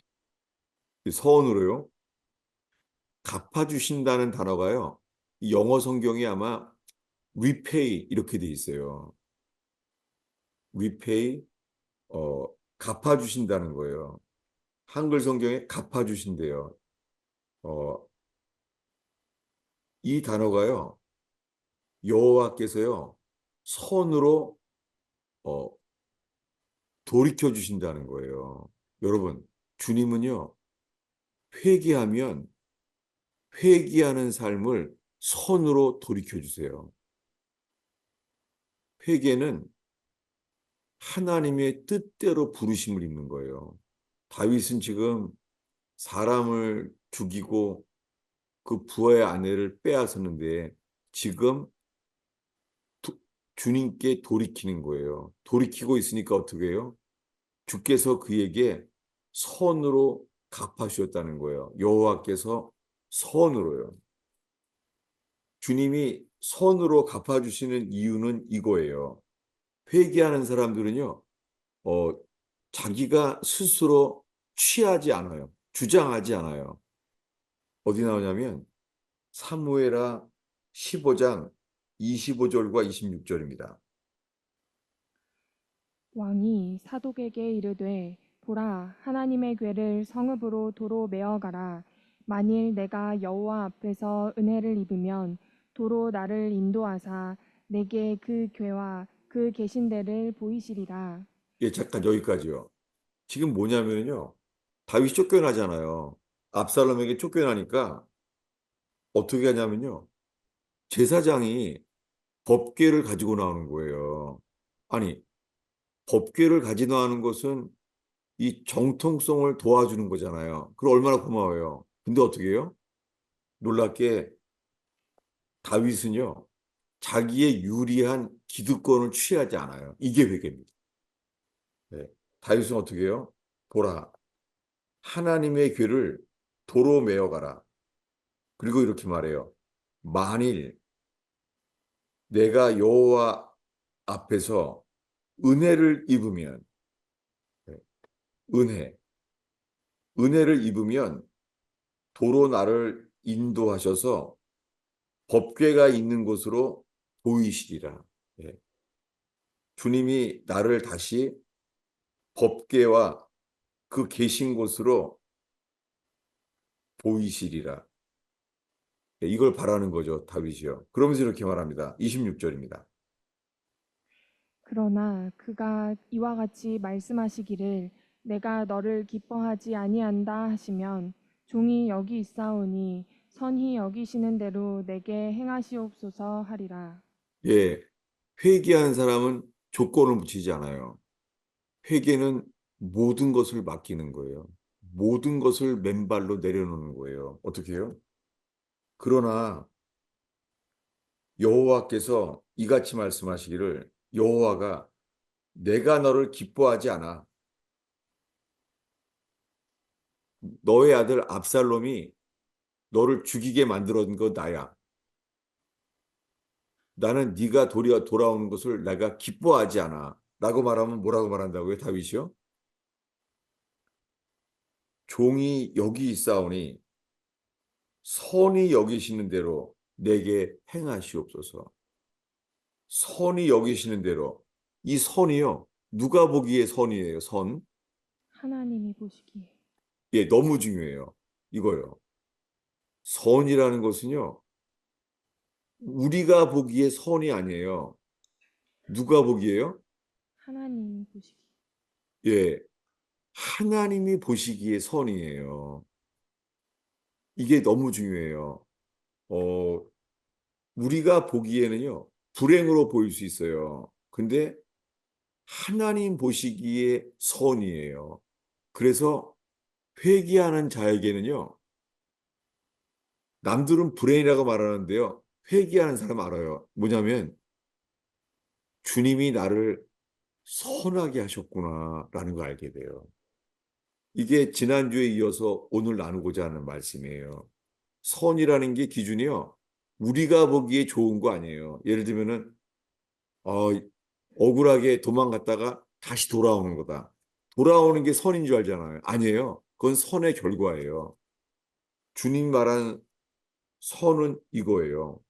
이 선으로요. 갚아주신다는 단어가요. 이 영어 성경이 아마 repay 이렇게 돼 있어요. repay, 갚아주신다는 거예요. 한글 성경에 갚아주신대요. 어, 이 단어가요. 여호와께서요. 선으로 어, 돌이켜 주신다는 거예요. 여러분, 주님은요. 회개하면 회개하는 삶을 선으로 돌이켜 주세요. 회개는 하나님의 뜻대로 부르심을 입는 거예요. 다윗은 지금 사람을 죽이고 그 부하의 아내를 빼앗았는데 지금 도- 주님께 돌이키는 거예요. 돌이키고 있으니까 어떻게 해요? 주께서 그에게 선으로 갚아주셨다는 거예요. 여호와께서 선으로요. 주님이 선으로 갚아주시는 이유는 이거예요. 회개하는 사람들은요, 어, 자기가 스스로 취하지 않아요. 주장하지 않아요. 어디 나오냐면 사무엘하 15장 25절과 26절입니다. 왕이 사독에게 이르되 보라 하나님의 궤를 성읍으로 도로 메어가라 만일 내가 여호와 앞에서 은혜를 입으면 도로 나를 인도하사 내게 그 궤와 그 계신 데를 보이시리라. 예, 잠깐 여기까지요. 지금 뭐냐면요. 다윗이 쫓겨나잖아요. 압살롬에게 쫓겨나니까 어떻게 하냐면요. 제사장이 법궤를 가지고 나오는 거예요. 아니, 법궤를 가지고 나오는 것은 이 정통성을 도와주는 거잖아요. 그럼 얼마나 고마워요. 근데 어떻게 해요? 놀랍게 다윗은요, 자기의 유리한 기득권을 취하지 않아요. 이게 회개입니다. 네. 다윗은 어떻게 해요? 보라, 하나님의 궤를 도로 메어 가라. 그리고 이렇게 말해요. 만일 내가 여호와 앞에서 은혜를 입으면, 네, 은혜, 은혜를 입으면 도로 나를 인도하셔서 법궤가 있는 곳으로 보이시리라. 예. 주님이 나를 다시 법궤와 그 계신 곳으로 보이시리라. 예, 이걸 바라는 거죠, 다윗이요. 그러면서 이렇게 말합니다. 26절입니다. 그러나 그가 이와 같이 말씀하시기를 내가 너를 기뻐하지 아니한다 하시면 종이 여기 있사오니 선히 여기시는 대로 내게 행하시옵소서 하리라. 예, 회개하는 사람은 조건을 붙이지 않아요. 회개는 모든 것을 맡기는 거예요. 모든 것을 맨발로 내려놓는 거예요. 어떻게 해요? 그러나 여호와께서 이같이 말씀하시기를 여호와가 내가 너를 기뻐하지 않아. 너의 아들 압살롬이 너를 죽이게 만들어준 건 나야. 나는 네가 돌아오는 것을 내가 기뻐하지 않아. 라고 말하면 뭐라고 말한다고요, 다윗이요? 종이 여기 있사오니 선이 여기시는 대로 내게 행하시옵소서. 선이 여기시는 대로. 이 선이요. 누가 보기에 선이에요, 선? 하나님이 보시기에. 예, 너무 중요해요. 이거요. 선이라는 것은요. 우리가 보기에 선이 아니에요. 누가 보기에요? 하나님이 보시기에. 예, 하나님이 보시기에 선이에요. 이게 너무 중요해요. 어, 우리가 보기에는요, 불행으로 보일 수 있어요. 근데 하나님 보시기에 선이에요. 그래서 회개하는 자에게는요, 남들은 불행이라고 말하는데요, 회개하는 사람 알아요. 뭐냐면, 주님이 나를 선하게 하셨구나라는 걸 알게 돼요. 이게 지난주에 이어서 오늘 나누고자 하는 말씀이에요. 선이라는 게 기준이요. 우리가 보기에 좋은 거 아니에요. 예를 들면은, 어, 억울하게 도망갔다가 다시 돌아오는 거다. 돌아오는 게 선인 줄 알잖아요. 아니에요. 그건 선의 결과예요. 주님 말한 선은 이거예요.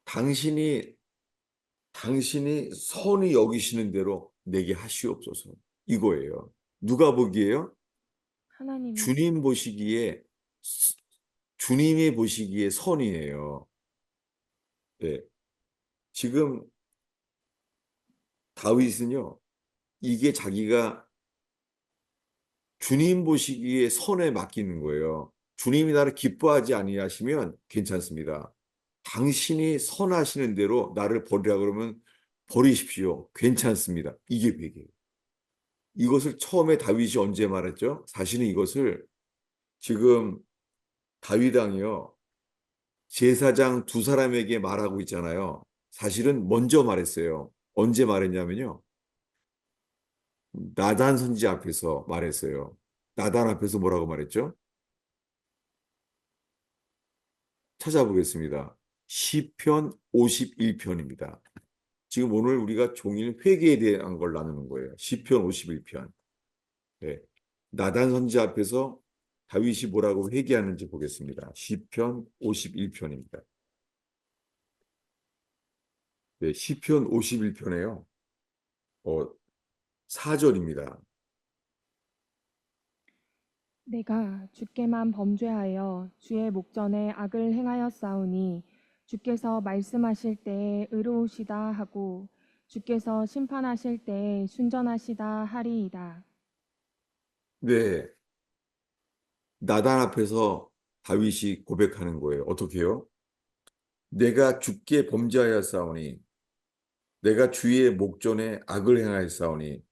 당신이, 당신이 선이 여기시는 대로 내게 하시옵소서. 이거예요. 누가 보기에요? 하나님이 주님 보시기에, 주님이 보시기에 선이에요. 네. 지금 다윗은요, 이게 자기가 주님 보시기에 선에 맡기는 거예요. 주님이 나를 기뻐하지 아니하시면 괜찮습니다. 당신이 선하시는 대로 나를 버리라 그러면 버리십시오. 괜찮습니다. 이게 회개예요. 이것을 처음에 다윗이 언제 말했죠? 사실은 이것을 지금 다윗 왕이요. 제사장 두 사람에게 말하고 있잖아요. 사실은 먼저 말했어요. 언제 말했냐면요. 나단 선지 앞에서 말했어요. 나단 앞에서 뭐라고 말했죠? 찾아보겠습니다. 시편 51편입니다. 지금 오늘 우리가 종일 회개에 대한 걸 나누는 거예요. 시편 51편. 네. 나단 선지 앞에서 다윗이 뭐라고 회개하는지 보겠습니다. 시편 51편입니다. 네, 시편 51편에요. 4절입니다. 내가 주께만 범죄하여 주의 목전에 악을 행하였사오니 주께서 말씀하실 때에 의로우시다 하고 주께서 심판하실 때에 순전하시다 하리이다. 네, 나단 앞에서 다윗이 고백하는 거예요. 어떻게 해요? 내가 주께 범죄하였사오니 내가 주의 목전에 악을 행하였사오니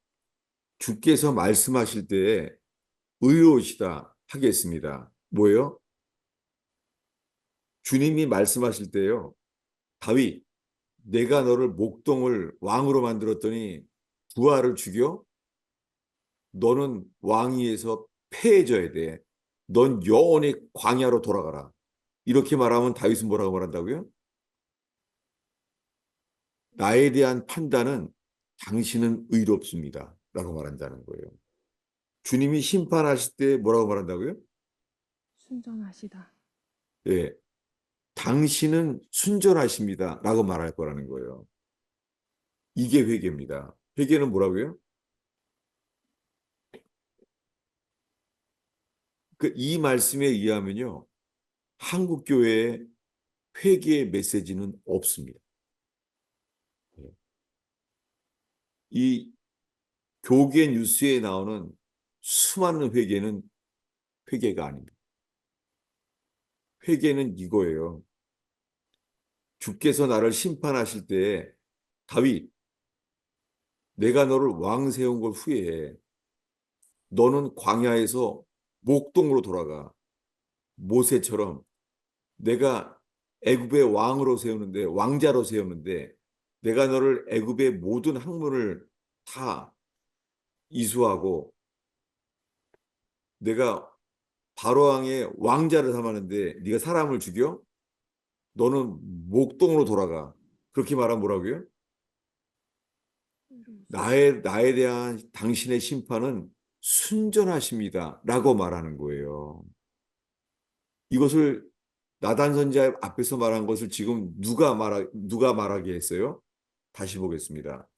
주께서 말씀하실 때에 의로우시다 하겠습니다. 뭐예요? 주님이 말씀하실 때요. 다윗, 내가 너를 목동을 왕으로 만들었더니 부하를 죽여? 너는 왕위에서 패해져야 돼. 넌 영원히 광야로 돌아가라. 이렇게 말하면 다윗은 뭐라고 말한다고요? 나에 대한 판단은 당신은 의롭습니다. 라고 말한다는 거예요. 주님이 심판하실 때 뭐라고 말한다고요? 순전하시다. 예, 당신은 순전하십니다. 라고 말할 거라는 거예요. 이게 회개입니다. 회개는 뭐라고요? 이 말씀에 의하면요. 한국 교회에 회개의 메시지는 없습니다. 예. 이 교계 뉴스에 나오는 수많은 회개는 회개가 아닙니다. 회개는 이거예요. 주께서 나를 심판하실 때에 다윗, 내가 너를 왕 세운 걸 후회해. 너는 광야에서 목동으로 돌아가. 모세처럼 내가 애굽의 왕으로 세우는데 왕자로 세우는데 내가 너를 애굽의 모든 학문을 다 이수하고 내가 바로 왕의 왕자를 삼았는데 네가 사람을 죽여? 너는 목동으로 돌아가. 그렇게 말하면 뭐라고요? 나에 대한 당신의 심판은 순전하십니다. 라고 말하는 거예요. 이것을 나단 선지자 앞에서 말한 것을 지금 누가 말하게 했어요? 다시 보겠습니다.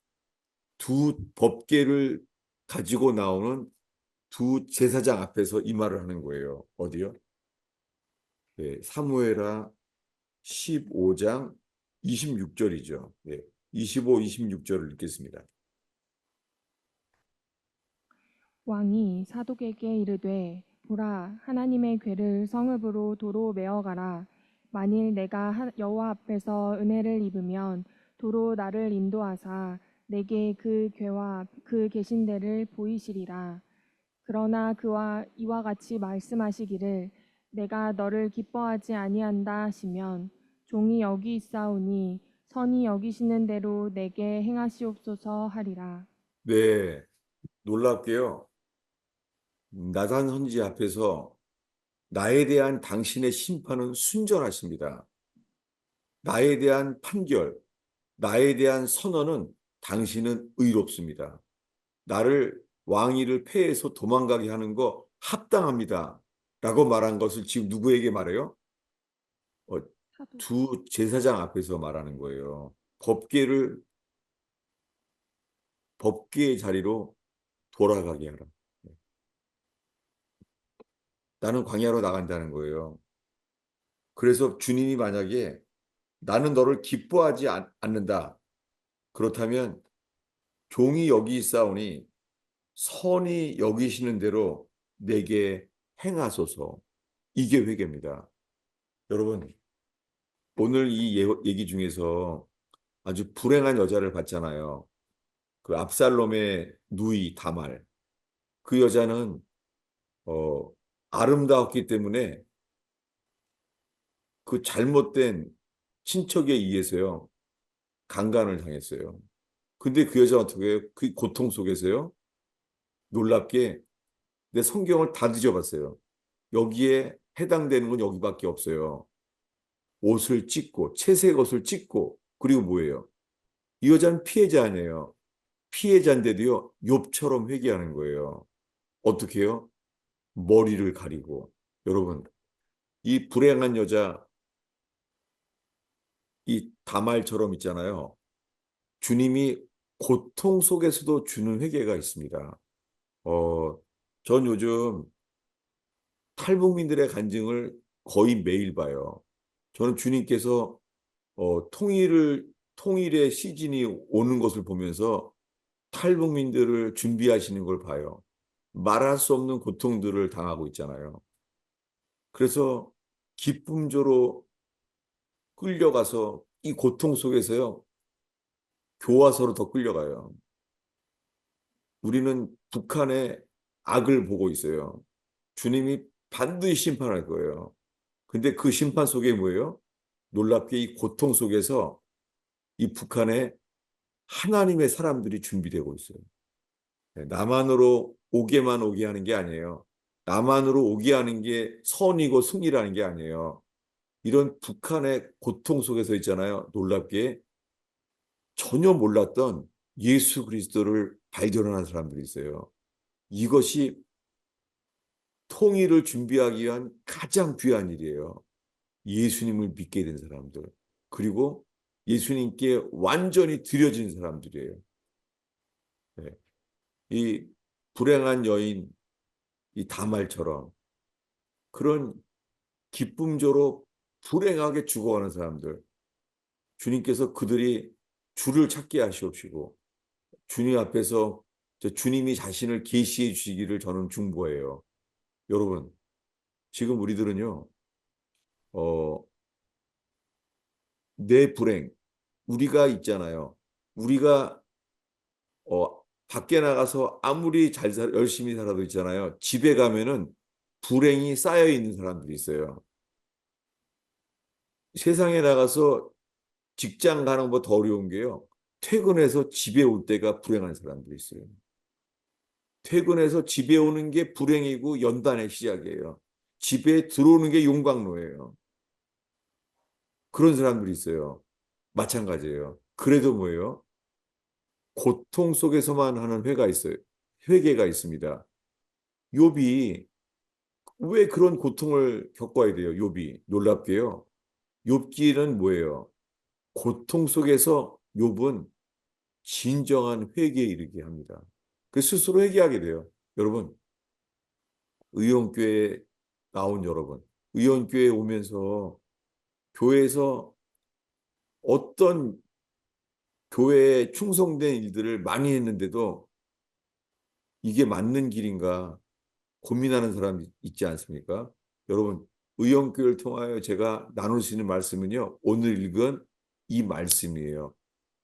두 법궤를 가지고 나오는 두 제사장 앞에서 이 말을 하는 거예요. 어디요? 네, 사무엘하 15장 26절이죠. 네, 25, 26절을 읽겠습니다. 왕이 사독에게 이르되 보라 하나님의 궤를 성읍으로 도로 메어가라. 만일 내가 여호와 앞에서 은혜를 입으면 도로 나를 인도하사 내게 그 궤와 그 계신 데를 보이시리라. 그러나 그와 이와 같이 말씀하시기를 내가 너를 기뻐하지 아니한다 하시면 종이 여기 있사오니 선이 여기시는 대로 내게 행하시옵소서 하리라. 네, 놀랍게요. 나단 선지 앞에서 나에 대한 당신의 심판은 순전하십니다. 나에 대한 판결, 나에 대한 선언은 당신은 의롭습니다. 나를 왕위를 폐해서 도망가게 하는 거 합당합니다. 라고 말한 것을 지금 누구에게 말해요? 어, 사독. 두 제사장 앞에서 말하는 거예요. 법계의 자리로 돌아가게 하라. 나는 광야로 나간다는 거예요. 그래서 주님이 만약에 나는 너를 기뻐하지 않는다. 그렇다면 종이 여기 있사오니 선이 여기시는 대로 내게 행하소서. 이게 회개입니다. 여러분, 오늘 이 얘기 중에서 아주 불행한 여자를 봤잖아요. 그 압살롬의 누이 다말. 그 여자는 어, 아름다웠기 때문에 그 잘못된 친척에 의해서요. 강간을 당했어요. 근데 그 여자 어떻게 해요? 그 고통 속에서요. 놀랍게 내 성경을 다 뒤져봤어요. 여기에 해당되는 건 여기밖에 없어요. 옷을 찢고 채색 옷을 찢고 그리고 뭐예요? 이 여자는 피해자 아니에요. 피해자인데도요. 욥처럼 회개하는 거예요. 어떻게 해요? 머리를 가리고. 여러분, 이 불행한 여자 이 다말처럼 있잖아요. 주님이 고통 속에서도 주는 회개가 있습니다. 어, 전 요즘 탈북민들의 간증을 거의 매일 봐요. 저는 주님께서 통일의 시즌이 오는 것을 보면서 탈북민들을 준비하시는 걸 봐요. 말할 수 없는 고통들을 당하고 있잖아요. 그래서 기쁨조로 끌려가서 이 고통 속에서요, 교화서로 더 끌려가요. 우리는 북한의 악을 보고 있어요. 주님이 반드시 심판할 거예요. 근데 그 심판 속에 뭐예요? 놀랍게 이 고통 속에서 이 북한에 하나님의 사람들이 준비되고 있어요. 네, 남한으로 오게만 오게 하는 게 아니에요. 남한으로 오게 하는 게 선이고 승리라는 게 아니에요. 이런 북한의 고통 속에서 있잖아요. 놀랍게 전혀 몰랐던 예수 그리스도를 발견하는 사람들이 있어요. 이것이 통일을 준비하기 위한 가장 귀한 일이에요. 예수님을 믿게 된 사람들. 그리고 예수님께 완전히 드려진 사람들이에요. 네. 이 불행한 여인, 이 다말처럼 그런 기쁨조로 불행하게 죽어가는 사람들. 주님께서 그들이 주를 찾게 하시옵시고 주님 앞에서 주님이 자신을 계시해 주시기를 저는 중보해요. 여러분, 지금 우리들은요, 어, 내 불행, 우리가 있잖아요. 우리가 밖에 나가서 아무리 열심히 살아도 있잖아요. 집에 가면은 불행이 쌓여 있는 사람들이 있어요. 세상에 나가서 직장 가는 것보다 더 어려운 게요. 퇴근해서 집에 올 때가 불행한 사람들이 있어요. 퇴근해서 집에 오는 게 불행이고 연단의 시작이에요. 집에 들어오는 게 용광로예요. 그런 사람들이 있어요. 마찬가지예요. 그래도 뭐예요? 고통 속에서만 하는 회가 있어요. 회개가 있습니다. 욥이 왜 그런 고통을 겪어야 돼요? 욥이 놀랍게요. 욥기는 뭐예요? 고통 속에서 욥은 진정한 회개에 이르게 합니다. 그 스스로 회개하게 돼요. 여러분, 의원교회에 나온 여러분, 의원교회에 오면서 교회에서 어떤 교회에 충성된 일들을 많이 했는데도 이게 맞는 길인가 고민하는 사람 있지 않습니까? 여러분, 의원교회를 통하여 제가 나눌 수 있는 말씀은요, 오늘 읽은 이 말씀이에요.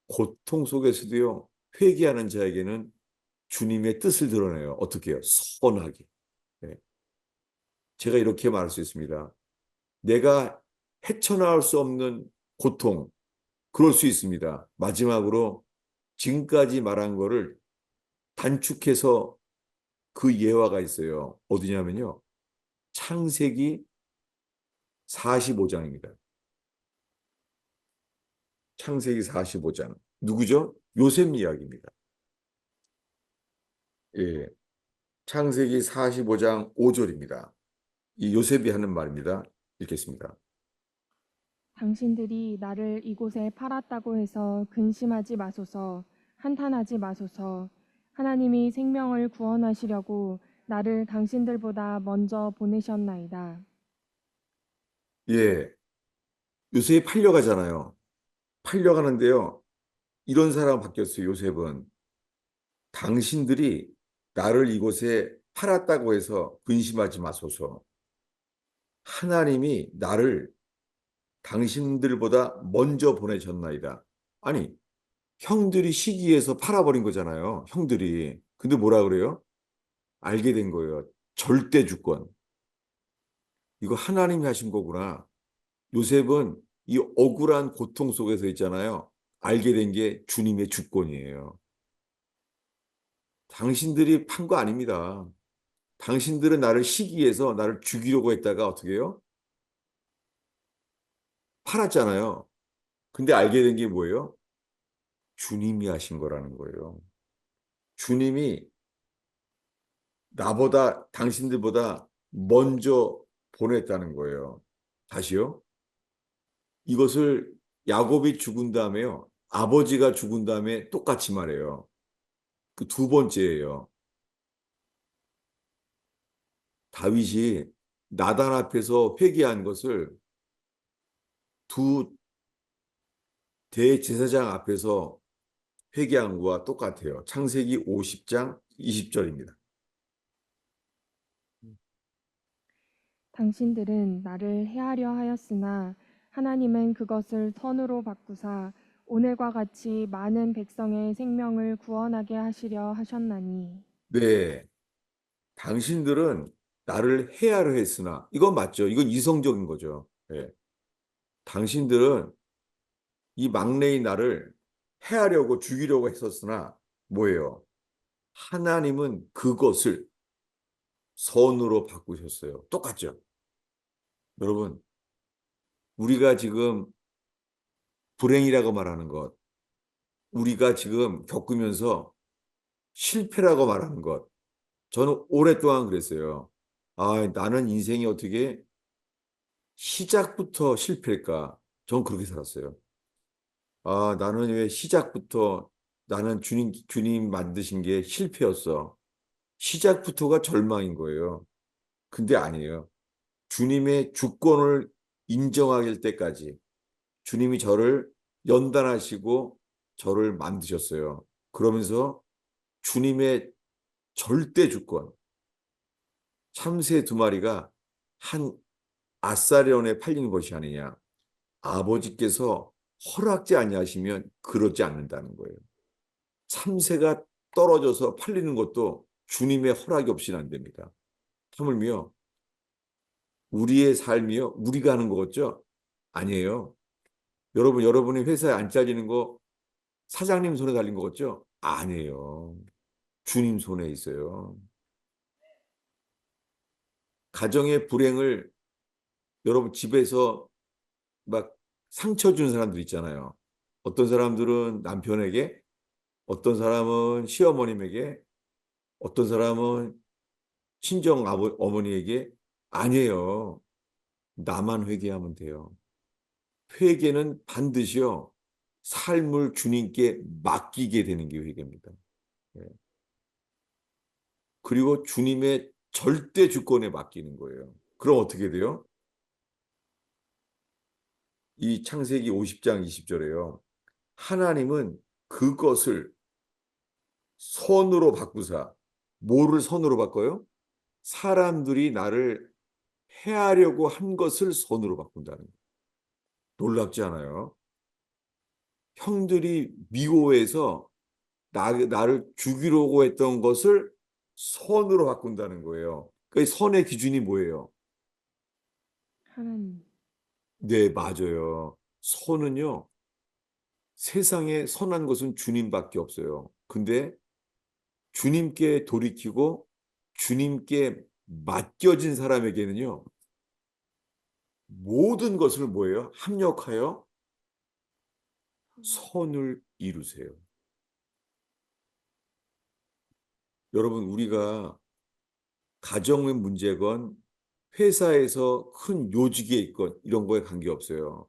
고통 속에서도요, 회개하는 자에게는 주님의 뜻을 드러내요. 어떻게 해요? 선하게. 네. 제가 이렇게 말할 수 있습니다. 내가 헤쳐나올 수 없는 고통, 그럴 수 있습니다. 마지막으로 지금까지 말한 거를 단축해서 그 예화가 있어요. 어디냐면요. 창세기 45장입니다. 창세기 45장. 누구죠? 요셉 이야기입니다. 예. 창세기 45장 5절입니다. 이 요셉이 하는 말입니다. 읽겠습니다. 당신들이 나를 이곳에 팔았다고 해서 근심하지 마소서, 한탄하지 마소서. 하나님이 생명을 구원하시려고 나를 당신들보다 먼저 보내셨나이다. 예. 요셉이 팔려가잖아요. 팔려가는데요. 이런 사람 바뀌었어요. 요셉은. 당신들이 나를 이곳에 팔았다고 해서 근심하지 마소서. 하나님이 나를 당신들보다 먼저 보내셨나이다. 아니, 형들이 시기해서 팔아버린 거잖아요. 형들이. 근데 뭐라 그래요? 알게 된 거예요. 절대 주권. 이거 하나님이 하신 거구나. 요셉은 이 억울한 고통 속에서 있잖아요. 알게 된 게 주님의 주권이에요. 당신들이 판 거 아닙니다. 당신들은 나를 시기해서 나를 죽이려고 했다가 어떻게 해요? 팔았잖아요. 근데 알게 된 게 뭐예요? 주님이 하신 거라는 거예요. 주님이 나보다, 당신들보다 먼저 보냈다는 거예요. 다시요. 이것을 야곱이 죽은 다음에요. 아버지가 죽은 다음에 똑같이 말해요. 그 두 번째예요. 다윗이 나단 앞에서 회개한 것을 두 대제사장 앞에서 회개한 거와 똑같아요. 창세기 50장 20절입니다. 당신들은 나를 해하려 하였으나 하나님은 그것을 선으로 바꾸사 오늘과 같이 많은 백성의 생명을 구원하게 하시려 하셨나니. 네, 당신들은 나를 해하려 했으나 이건 맞죠. 이건 이성적인 거죠. 예. 당신들은 이 막내인 나를 해하려고 죽이려고 했었으나 뭐예요? 하나님은 그것을 선으로 바꾸셨어요. 똑같죠? 여러분, 우리가 지금 불행이라고 말하는 것, 우리가 지금 겪으면서 실패라고 말하는 것, 저는 오랫동안 그랬어요. 아, 나는 인생이 어떻게 시작부터 실패일까? 전 그렇게 살았어요. 아, 나는 왜 시작부터 나는 주님 만드신 게 실패였어. 시작부터가 절망인 거예요. 근데 아니에요. 주님의 주권을 인정할 때까지 주님이 저를 연단하시고 저를 만드셨어요. 그러면서 주님의 절대 주권, 참새 두 마리가 한 아사리온에 팔리는 것이 아니냐. 아버지께서 허락지 아니하시면 그렇지 않는다는 거예요. 참새가 떨어져서 팔리는 것도 주님의 허락이 없이는 안 됩니다. 하물며 우리의 삶이요, 우리가 하는 거겠죠? 아니에요. 여러분이 회사에 안 잘리는 거 사장님 손에 달린 거겠죠? 아니에요. 주님 손에 있어요. 가정의 불행을 여러분 집에서 막 상처 주는 사람들 있잖아요. 어떤 사람들은 남편에게, 어떤 사람은 시어머님에게, 어떤 사람은 친정 어머니에게 아니에요. 나만 회개하면 돼요. 회개는 반드시요. 삶을 주님께 맡기게 되는 게 회개입니다. 예. 그리고 주님의 절대 주권에 맡기는 거예요. 그럼 어떻게 돼요? 이 창세기 50장 20절에요. 하나님은 그것을 선으로 바꾸사. 뭐를 선으로 바꿔요? 사람들이 나를 해하려고 한 것을 선으로 바꾼다는 거예요. 놀랍지 않아요? 형들이 미워해서 나를 죽이려고 했던 것을 선으로 바꾼다는 거예요. 그 선의 기준이 뭐예요? 하나님. 네, 맞아요. 선은요, 세상에 선한 것은 주님밖에 없어요. 근데 주님께 돌이키고 주님께 맡겨진 사람에게는요, 모든 것을 뭐예요? 합력하여 선을 이루세요. 여러분, 우리가 가정의 문제건 회사에서 큰 요직에 있건 이런 거에 관계없어요.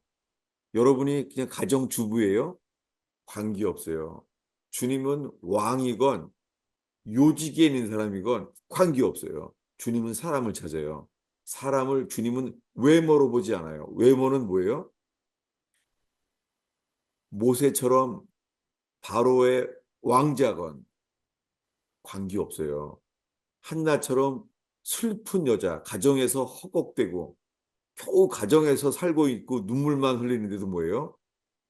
여러분이 그냥 가정주부예요? 관계없어요. 주님은 왕이건 요직에 있는 사람이건 관계없어요. 주님은 사람을 찾아요. 주님은 외모로 보지 않아요. 외모는 뭐예요? 모세처럼 바로의 왕자건 관계없어요. 한나처럼 슬픈 여자, 가정에서 허걱대고 겨우 가정에서 살고 있고 눈물만 흘리는데도 뭐예요?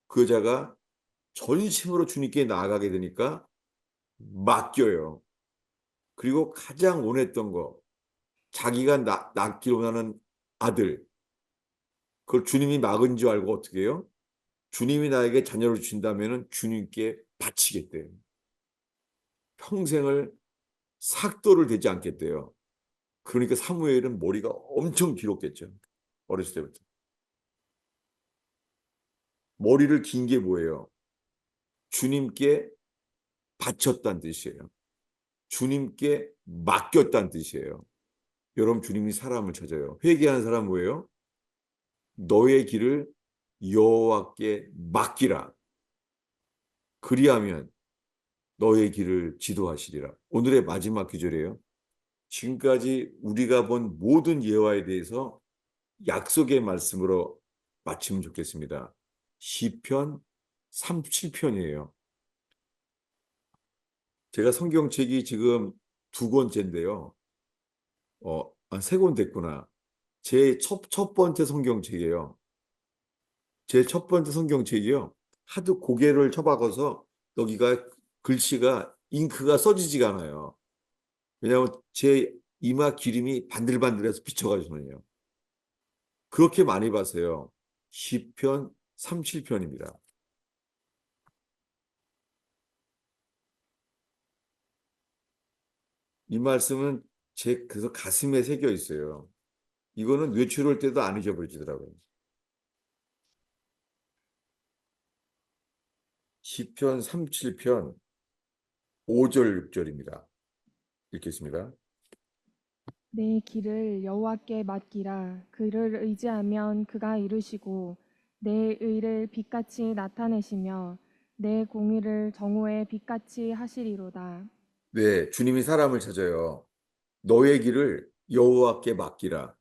그 여자가 전심으로 주님께 나아가게 되니까 맡겨요. 그리고 가장 원했던 거, 자기가 낳기로 원하는 아들, 그걸 주님이 막은 줄 알고 어떻게 해요? 주님이 나에게 자녀를 주신다면 주님께 바치겠대요. 평생을 삭도를 대지 않겠대요. 그러니까 사무엘은 머리가 엄청 길었겠죠. 어렸을 때부터. 머리를 긴 게 뭐예요? 주님께 바쳤다는 뜻이에요. 주님께 맡겼다는 뜻이에요. 여러분, 주님이 사람을 찾아요. 회개하는 사람 뭐예요? 너의 길을 여호와께 맡기라. 그리하면 너의 길을 지도하시리라. 오늘의 마지막 구절이에요. 지금까지 우리가 본 모든 예화에 대해서 약속의 말씀으로 마치면 좋겠습니다. 시편 37편이에요. 제가 성경책이 지금 두 권째인데요. 세 권 됐구나. 제 첫 번째 성경책이에요. 제 첫 번째 성경책이요. 하도 고개를 쳐박아서 여기가 글씨가 잉크가 써지지가 않아요. 왜냐하면 제 이마 기름이 반들반들해서 비쳐가지고요. 그렇게 많이 봤어요. 시편 37편입니다. 이 말씀은 제 그래서 가슴에 새겨 있어요. 이거는 외출할 때도 안 잊어버리더라고요. 시편 37편 5절 6절입니다. 읽겠습니다. 내 길을 여호와께 맡기라. 그를 의지하면 그가 이루시고 내 의를 빛같이 나타내시며 내 공의를 정오의 빛같이 하시리로다. 네, 주님이 사람을 찾아요. 너의 길을 여호와께 맡기라.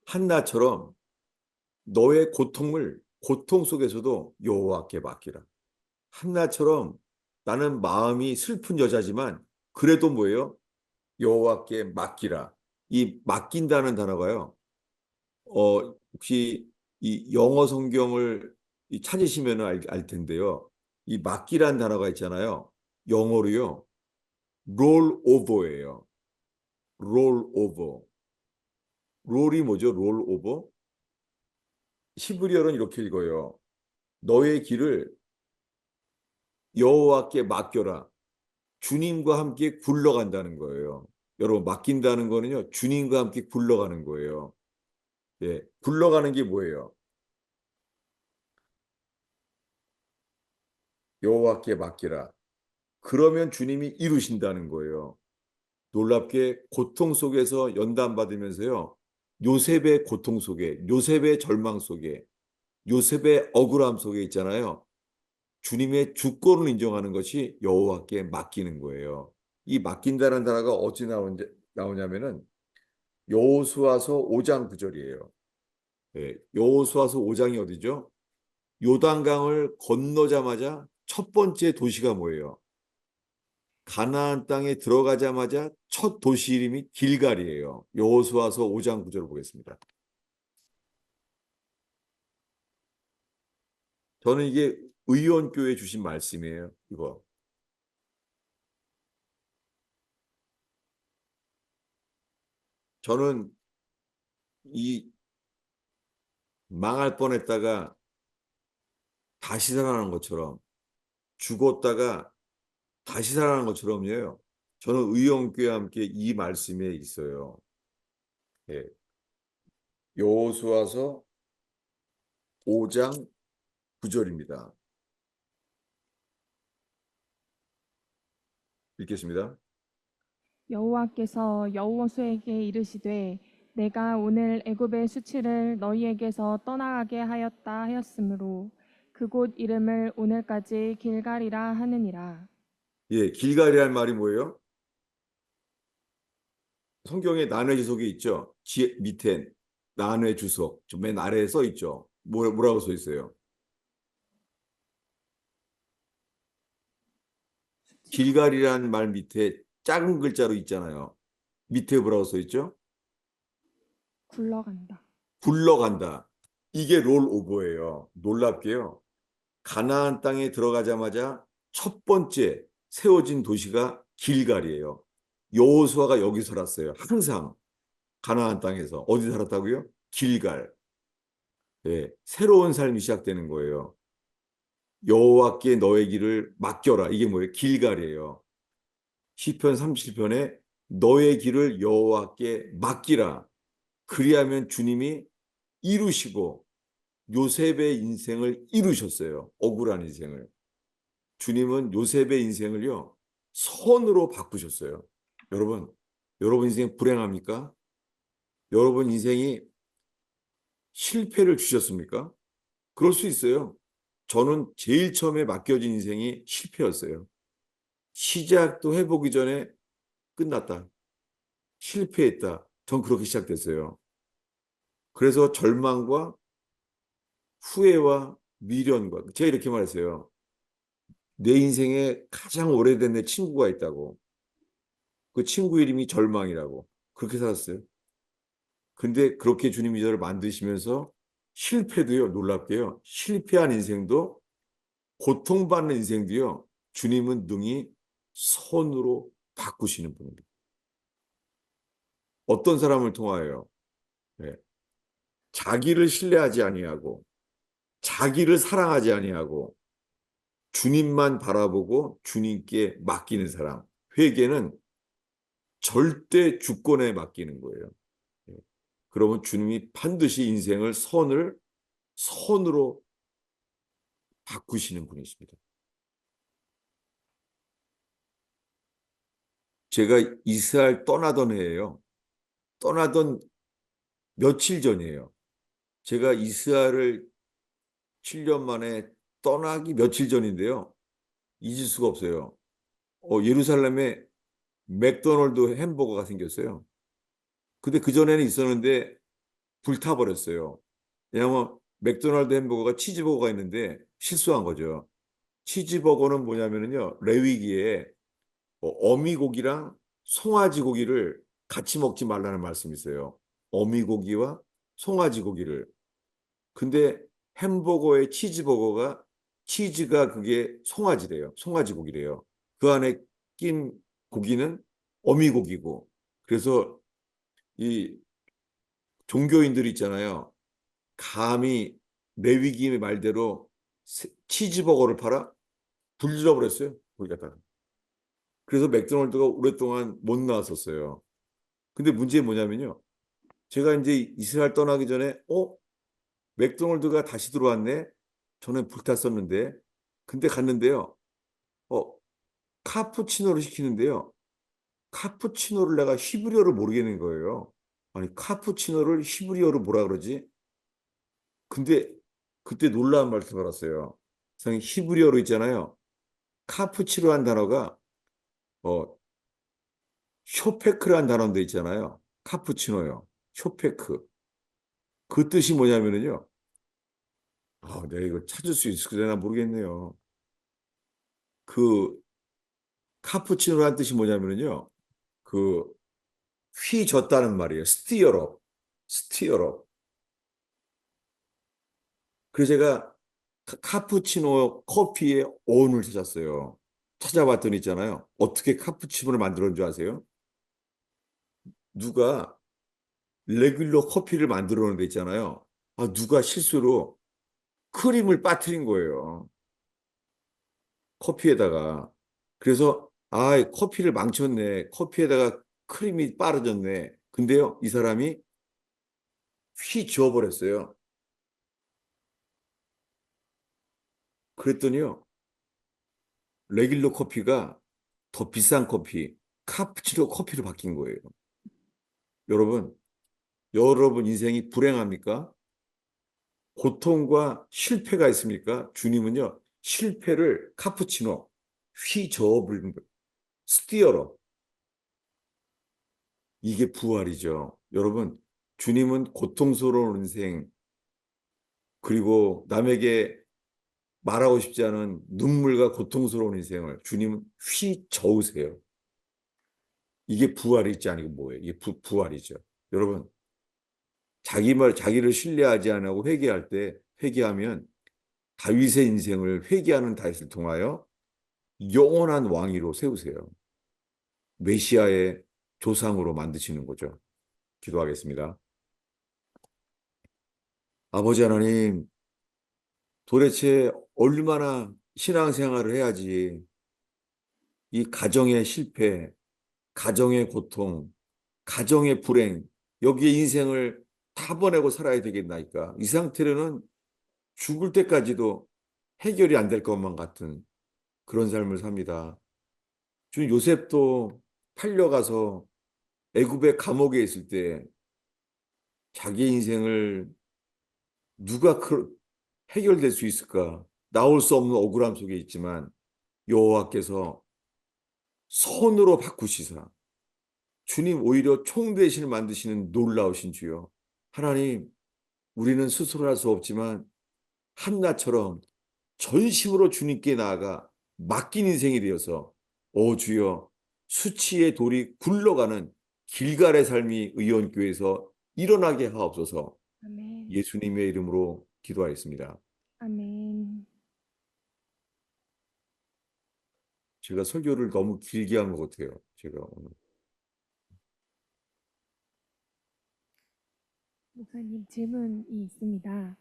한나처럼 너의 고통 속에서도 여호와께 맡기라. 한나처럼 나는 마음이 슬픈 여자지만 그래도 뭐예요? 여호와께 맡기라. 이 맡긴다는 단어가요. 혹시 이 영어 성경을 찾으시면 알 텐데요. 이 맡기란 단어가 있잖아요. 영어로요. roll over예요. roll over. 롤이 뭐죠? roll over? 히브리어는 이렇게 읽어요. 너의 길을 여호와께 맡겨라. 주님과 함께 굴러간다는 거예요. 여러분, 맡긴다는 거는요, 주님과 함께 굴러가는 거예요. 예, 굴러가는 게 뭐예요? 여호와께 맡기라. 그러면 주님이 이루신다는 거예요. 놀랍게 고통 속에서 연단받으면서요, 요셉의 고통 속에, 요셉의 절망 속에, 요셉의 억울함 속에 있잖아요. 주님의 주권을 인정하는 것이 여호와께 맡기는 거예요. 이 맡긴다는 단어가 어찌 나오냐면은 여호수아서 5장 9절이에요. 예, 여호수아서 5장이 어디죠? 요단강을 건너자마자 첫 번째 도시가 뭐예요? 가나안 땅에 들어가자마자 첫 도시 이름이 길갈이에요. 여호수아서 5장 9절을 보겠습니다. 저는 이게 의원교회 주신 말씀이에요. 이거. 저는 이 망할 뻔했다가 다시 살아나는 것처럼 죽었다가 다시 살아나는 것처럼요. 저는 의원교회와 함께 이 말씀에 있어요. 예. 여호수아서 5장 9절입니다. 읽겠습니다. 여호와께서 여호수아에게 이르시되 내가 오늘 애굽의 수치를 너희에게서 떠나가게 하였다 하였으므로 그곳 이름을 오늘까지 길갈이라 하느니라. 예, 길갈이란 말이 뭐예요? 성경에 난회 주석이 있죠. 밑에 난회 주석, 맨 아래에 써 있죠. 뭐라고 써 있어요? 길갈이라는 말 밑에 작은 글자로 있잖아요. 밑에 뭐라고 써 있죠? 굴러간다. 굴러간다. 이게 롤오버예요. 놀랍게요. 가나안 땅에 들어가자마자 첫 번째 세워진 도시가 길갈이에요. 여호수아가 여기 살았어요. 항상 가나안 땅에서 어디 살았다고요? 길갈. 예, 새로운 삶이 시작되는 거예요. 여호와께 너의 길을 맡겨라. 이게 뭐예요? 길갈이에요. 시편 37편에 너의 길을 여호와께 맡기라. 그리하면 주님이 이루시고 요셉의 인생을 이루셨어요. 억울한 인생을. 주님은 요셉의 인생을요, 선으로 바꾸셨어요. 여러분, 여러분 인생 불행합니까? 여러분 인생이 실패를 주셨습니까? 그럴 수 있어요. 저는 제일 처음에 맡겨진 인생이 실패였어요. 시작도 해보기 전에 끝났다. 실패했다. 전 그렇게 시작됐어요. 그래서 절망과 후회와 미련과 제가 이렇게 말했어요. 내 인생에 가장 오래된 내 친구가 있다고. 그 친구 이름이 절망이라고. 그렇게 살았어요. 근데 그렇게 주님이 저를 만드시면서 실패도요, 놀랍게요. 실패한 인생도, 고통받는 인생도요, 주님은 능히 선으로 바꾸시는 분입니다. 어떤 사람을 통하여요? 네. 자기를 신뢰하지 아니하고, 자기를 사랑하지 아니하고, 주님만 바라보고 주님께 맡기는 사람. 회개는 절대 주권에 맡기는 거예요. 네. 그러면 주님이 반드시 인생을 선으로 바꾸시는 분이십니다. 제가 이스라엘 떠나던 해예요. 떠나던 며칠 전이에요. 제가 이스라엘을 7년 만에 떠나기 며칠 전인데요. 잊을 수가 없어요. 예루살렘에 맥도날드 햄버거가 생겼어요. 근데 그전에는 있었는데 불타버렸어요. 왜냐하면 맥도날드 햄버거가 치즈버거가 있는데 실수한 거죠. 치즈버거는 뭐냐면요. 레위기에 어미고기랑 송아지 고기를 같이 먹지 말라는 말씀이 있어요. 어미고기와 송아지 고기를. 근데 햄버거의 치즈버거가 치즈가 그게 송아지래요. 송아지 고기래요. 그 안에 낀 고기는 어미고기고. 그래서 이 종교인들 있잖아요. 감히 레위기의 말대로 치즈버거를 팔아 불질러버렸어요 거기 갖다가. 그래서 맥도날드가 오랫동안 못 나왔었어요. 근데 문제는 뭐냐면요. 제가 이제 이스라엘 떠나기 전에 맥도날드가 다시 들어왔네. 저는 불탔었는데. 근데 갔는데요. 어, 카푸치노를 시키는데요. 카푸치노를 내가 히브리어를 모르겠는 거예요. 아니, 카푸치노를 히브리어로 뭐라 그러지? 근데 그때 놀라운 말씀을 알았어요. 히브리어로 있잖아요. 카푸치노란 단어가 어, 쇼페크란 단어도 있잖아요. 카푸치노요. 쇼페크. 그 뜻이 뭐냐면요. 내가 이거 찾을 수 있을까 모르겠네요. 그 카푸치노란 뜻이 뭐냐면요. 그 휘젓다는 말이에요. 스티어업. 스티어업. 그래서 제가 카푸치노 커피의 어원을 찾았어요. 찾아봤더니 있잖아요. 어떻게 카푸치노를 만들었는 줄 아세요? 누가 레귤러 커피를 만들어 놓은 데 있잖아요. 누가 실수로 크림을 빠뜨린 거예요. 커피에다가. 그래서 커피를 망쳤네. 커피에다가 크림이 빠져졌네. 근데요, 이 사람이 휘 지워버렸어요. 그랬더니요, 레귤러 커피가 더 비싼 커피, 카푸치노 커피로 바뀐 거예요. 여러분, 여러분 인생이 불행합니까? 고통과 실패가 있습니까? 주님은요, 실패를 카푸치노, 휘 저어버리는 거예요. 스티어러. 이게 부활이죠. 여러분, 주님은 고통스러운 인생, 그리고 남에게 말하고 싶지 않은 눈물과 고통스러운 인생을 주님은 휘 저으세요. 이게 부활이지 아니고 뭐예요? 이게 부활이죠. 여러분, 자기를 신뢰하지 않고 회개할 때, 회개하면 다윗의 인생을 회개하는 다윗을 통하여 영원한 왕위로 세우세요. 메시아의 조상으로 만드시는 거죠. 기도하겠습니다. 아버지 하나님, 도대체 얼마나 신앙생활을 해야지 이 가정의 실패, 가정의 고통, 가정의 불행, 여기에 인생을 다 보내고 살아야 되겠나이까? 이 상태로는 죽을 때까지도 해결이 안 될 것만 같은 그런 삶을 삽니다. 주님 요셉도 팔려가서 애굽의 감옥에 있을 때 자기 인생을 누가 해결될 수 있을까? 나올 수 없는 억울함 속에 있지만 여호와께서 선으로 바꾸시사 주님 오히려 총 대신을 만드시는 놀라우신 주여. 하나님, 우리는 스스로 할 수 없지만 한나처럼 전심으로 주님께 나아가 맡긴 인생이 되어서 주여 수치의 돌이 굴러가는 길갈의 삶이 의원교회에서 일어나게 하옵소서. 아멘. 예수님의 이름으로 기도하였습니다. 아멘. 제가 설교를 너무 길게 한 것 같아요. 제가 오늘. 목사님 질문이 있습니다.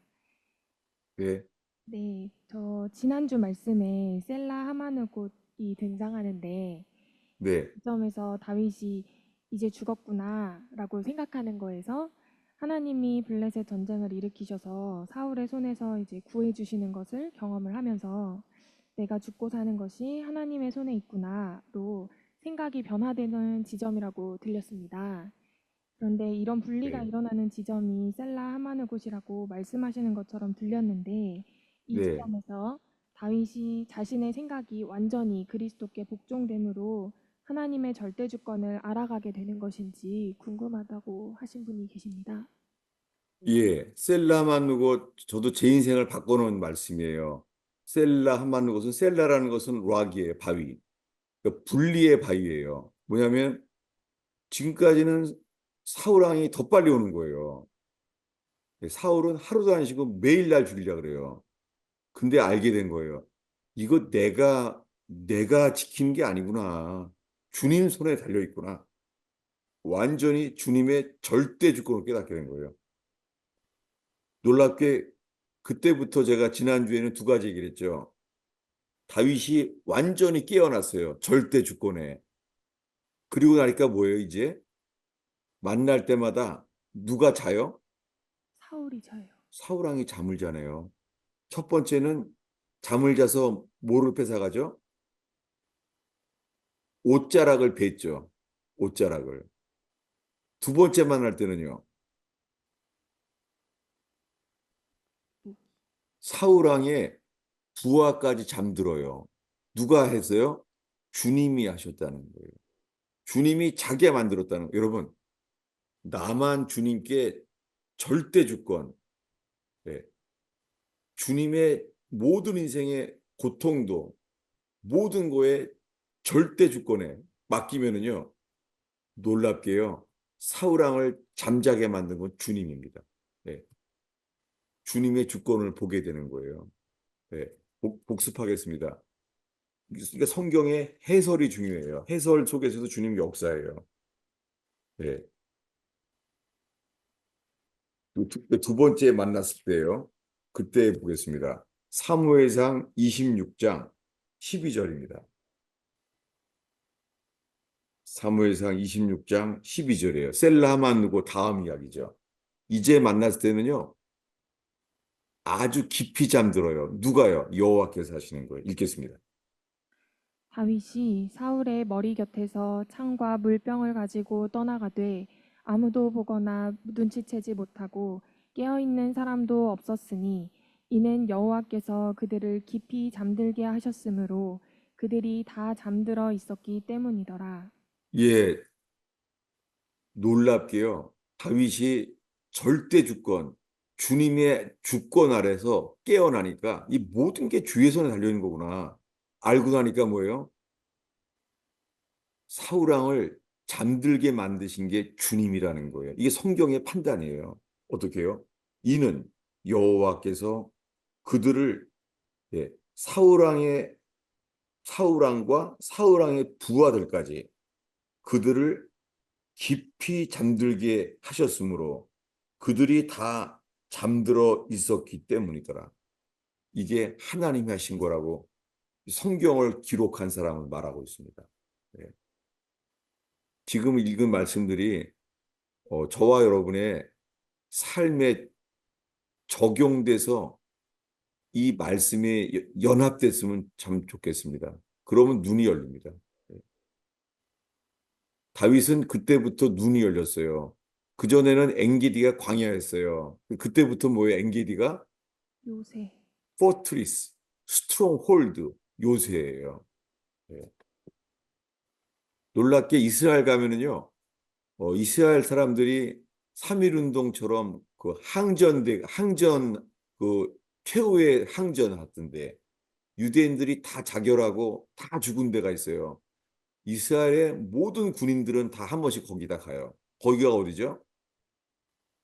네, 네, 저 지난주 말씀에 셀라 하마누곶이 등장하는데 네, 그 점에서 다윗이 이제 죽었구나라고 생각하는 거에서 하나님이 블레셋 전쟁을 일으키셔서 사울의 손에서 이제 구해 주시는 것을 경험을 하면서 내가 죽고 사는 것이 하나님의 손에 있구나로 생각이 변화되는 지점이라고 들렸습니다. 그런데 이런 분리가 네, 일어나는 지점이 셀라 하마누곶이라고 말씀하시는 것처럼 들렸는데 이 네. 지점에서 다윗이 자신의 생각이 완전히 그리스도께 복종됨으로 하나님의 절대 주권을 알아가게 되는 것인지 궁금하다고 하신 분이 계십니다. 예, 셀라 한만누고 저도 제 인생을 바꿔놓은 말씀이에요. 셀라 한만누고는 셀라라는 것은 락이에요, 바위. 그러니까 분리의 바위예요. 뭐냐면 지금까지는 사울 왕이 더 빨리 오는 거예요. 사울은 하루도 안 쉬고 매일 날 죽이려 그래요. 근데 알게 된 거예요. 이거 내가 지키는 게 아니구나. 주님 손에 달려 있구나. 완전히 주님의 절대 주권을 깨닫게 된 거예요. 놀랍게 그때부터 제가 지난주에는 두 가지 얘기를 했죠. 다윗이 완전히 깨어났어요. 절대 주권에. 그리고 나니까 뭐예요, 이제? 만날 때마다 누가 자요? 사울이 저요. 사울왕이 잠을 자네요. 첫 번째는 잠을 자서 뭐를 뺏어가죠? 옷자락을 뱉죠. 옷자락을. 두 번째 만날 때는요. 사울왕의 부하까지 잠들어요. 누가 했어요? 주님이 하셨다는 거예요. 주님이 자기가 만들었다는 거예요. 여러분, 나만 주님께 절대 주권, 네. 주님의 모든 인생의 고통도 모든 거에 절대 주권에 맡기면은요, 놀랍게요, 사울왕을 잠자게 만든 건 주님입니다. 네. 주님의 주권을 보게 되는 거예요. 네. 복습하겠습니다. 그러니까 성경의 해설이 중요해요. 해설 속에서도 주님 역사예요. 네. 두 번째 만났을 때요. 그때 보겠습니다. 사무엘상 26장 12절입니다. 사무엘상 26장 12절이에요. 셀라만 누고 다음 이야기죠. 이제 만났을 때는요. 아주 깊이 잠들어요. 누가요? 여호와께서 하시는 거예요. 읽겠습니다. 다윗이 사울의 머리 곁에서 창과 물병을 가지고 떠나가되 아무도 보거나 눈치채지 못하고 깨어 있는 사람도 없었으니 이는 여호와께서 그들을 깊이 잠들게 하셨으므로 그들이 다 잠들어 있었기 때문이더라. 예, 놀랍게요. 다윗이 절대 주권, 주님의 주권 아래서 깨어나니까 이 모든 게 주의 손에 달려 있는 거구나. 알고 나니까 뭐예요? 사울왕을 잠들게 만드신 게 주님이라는 거예요. 이게 성경의 판단이에요. 어떻게 해요? 이는 여호와께서 그들을 예, 사울왕과 사울왕의 부하들까지 그들을 깊이 잠들게 하셨으므로 그들이 다 잠들어 있었기 때문이더라. 이게 하나님이 하신 거라고 성경을 기록한 사람은 말하고 있습니다. 예. 지금 읽은 말씀들이 저와 여러분의 삶에 적용돼서 이 말씀이 연합됐으면 참 좋겠습니다. 그러면 눈이 열립니다. 예. 다윗은 그때부터 눈이 열렸어요. 그전에는 엔게디가 광야였어요. 그때부터 뭐예요? 엔게디가 요새 포트리스, 스트롱홀드, 요새예요. 예. 놀랍게 이스라엘 가면은요, 이스라엘 사람들이 3.1운동처럼 그 그 최후의 항전 하던데, 유대인들이 다 자결하고 다 죽은 데가 있어요. 이스라엘의 모든 군인들은 다 한 번씩 거기다 가요. 거기가 어디죠?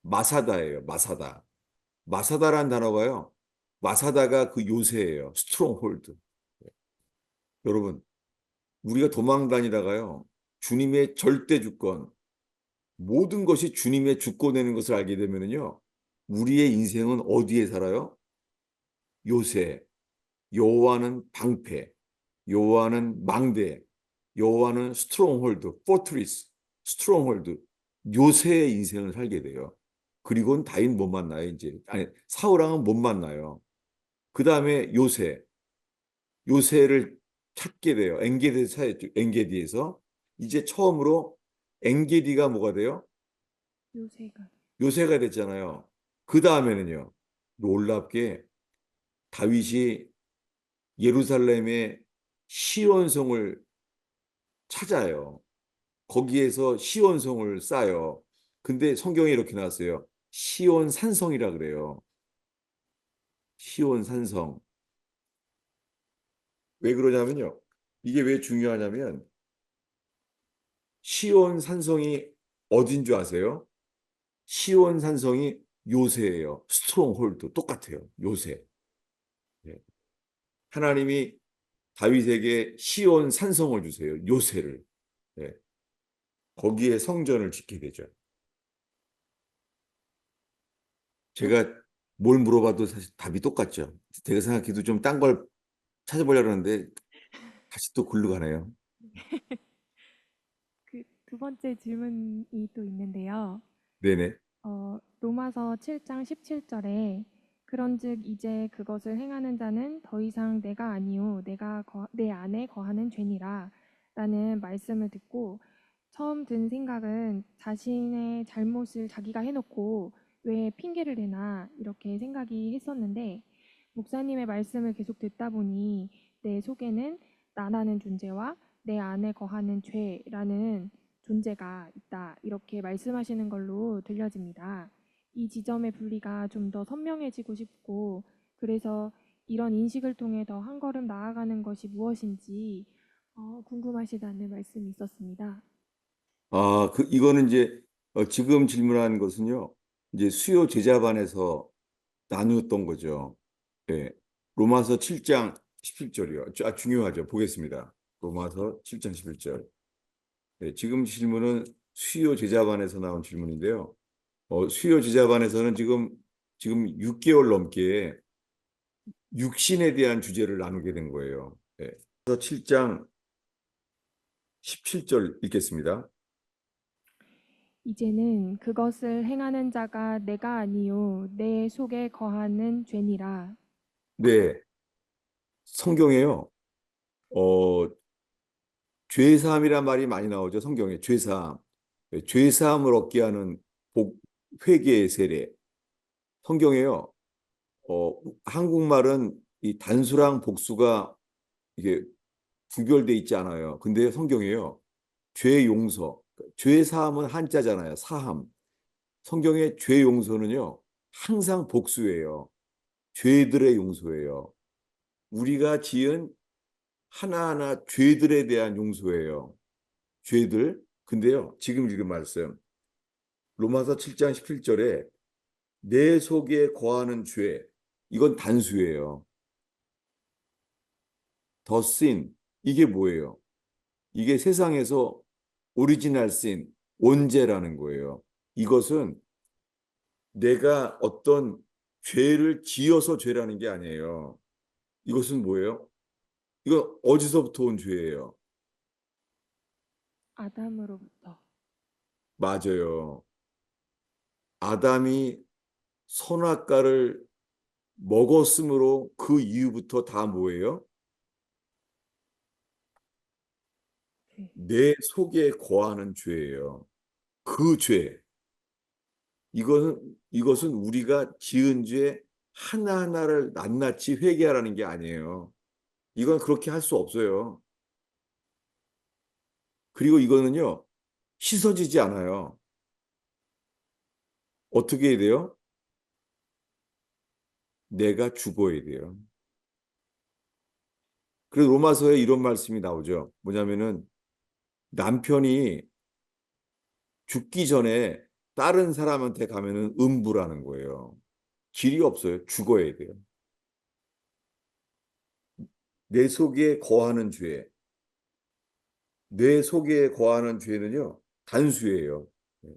마사다예요. 마사다. 마사다란 단어가요. 마사다가 그 요새예요. 스트롱홀드. 여러분, 우리가 도망 다니다가요. 주님의 절대 주권, 모든 것이 주님의 주권되는 것을 알게 되면은요. 우리의 인생은 어디에 살아요? 요새. 여호와는 방패, 여호와는 망대, 여호와는 스트롱홀드, 포트리스, 스트롱홀드. 요새의 인생을 살게 돼요. 그리고는 다윗 못 만나요, 이제. 아니, 사울왕은 못 만나요. 그 다음에 요새를 찾게 돼요. 엔게디에서 찾았죠. 엔게디에서. 이제 처음으로 엔게디가 뭐가 돼요? 요새가 요새가 됐잖아요. 그 다음에는요. 놀랍게 다윗이 예루살렘의 시온성을 찾아요. 거기에서 시온성을 쌓아요. 근데 성경에 이렇게 나왔어요. 시온 산성이라 그래요. 시온 산성. 왜 그러냐면요. 이게 왜 중요하냐면 시온 산성이 어딘 줄 아세요? 시온 산성이 요새예요. 스트롱홀드 똑같아요. 요새. 예. 하나님이 다윗에게 시온 산성을 주세요. 요새를. 예. 거기에 성전을 짓게 되죠. 제가 뭘 물어봐도 사실 답이 똑같죠. 제가 생각해도 좀 딴 걸 찾아보려고 하는데 다시 또 글로 가네요. 그 두 번째 질문이 또 있는데요. 네네. 로마서 7장 17절에 그런즉 이제 그것을 행하는 자는 더 이상 내가 아니요 내 안에 거하는 죄니라 라는 말씀을 듣고 처음 든 생각은 자신의 잘못을 자기가 해놓고 왜 핑계를 대나 이렇게 생각이 했었는데 목사님의 말씀을 계속 듣다 보니 내 속에는 나라는 존재와 내 안에 거하는 죄라는 존재가 있다. 이렇게 말씀하시는 걸로 들려집니다. 이 지점의 분리가 좀 더 선명해지고 싶고, 그래서 이런 인식을 통해 더 한 걸음 나아가는 것이 무엇인지 궁금하시다는 말씀이 있었습니다. 이거는 이제 지금 질문한 것은요. 이제 수요 제자반에서 나누었던 거죠. 예. 로마서 7장 17절이요. 중요하죠. 보겠습니다. 로마서 7장 11절. 네, 지금 질문은 수요 제자반에서 나온 질문인데요. 수요 제자반에서는 지금 6개월 넘게 육신에 대한 주제를 나누게 된 거예요. 네. 그래서 7장 17절 읽겠습니다. 이제는 그것을 행하는 자가 내가 아니요 내 속에 거하는 죄니라. 네, 성경에요. 어, 죄사함이란 말이 많이 나오죠. 성경에 죄사함. 네, 죄사함을 얻게 하는 회개의 세례. 성경에요. 한국말은 이 단수랑 복수가 이게 구별돼 있지 않아요. 근데 성경에요. 죄 용서, 죄 사함은 한자잖아요. 사함. 성경의 죄 용서는요. 항상 복수예요. 죄들의 용서예요. 우리가 지은 하나하나 죄들에 대한 용서예요. 죄들. 근데요. 지금 읽은 말씀. 로마서 7장 17절에 내 속에 거하는 죄. 이건 단수예요. 더 sin. 이게 뭐예요? 이게 세상에서 오리지널 씬, 원죄라는 거예요. 이것은 내가 어떤 죄를 지어서 죄라는 게 아니에요. 이것은 뭐예요? 이거 어디서부터 온 죄예요? 아담으로부터. 맞아요. 아담이 선악과를 먹었으므로 그 이후부터 다 뭐예요? 죄. 내 속에 거하는 죄예요. 그 죄. 이것은 우리가 지은 죄 하나하나를 낱낱이 회개하라는 게 아니에요. 이건 그렇게 할 수 없어요. 그리고 이거는요, 씻어지지 않아요. 어떻게 해야 돼요? 내가 죽어야 돼요. 그래서 로마서에 이런 말씀이 나오죠. 뭐냐면은 남편이 죽기 전에 다른 사람한테 가면은 음부라는 거예요. 길이 없어요. 죽어야 돼요. 내 속에 거하는 죄, 내 속에 거하는 죄는요, 단수예요. 네.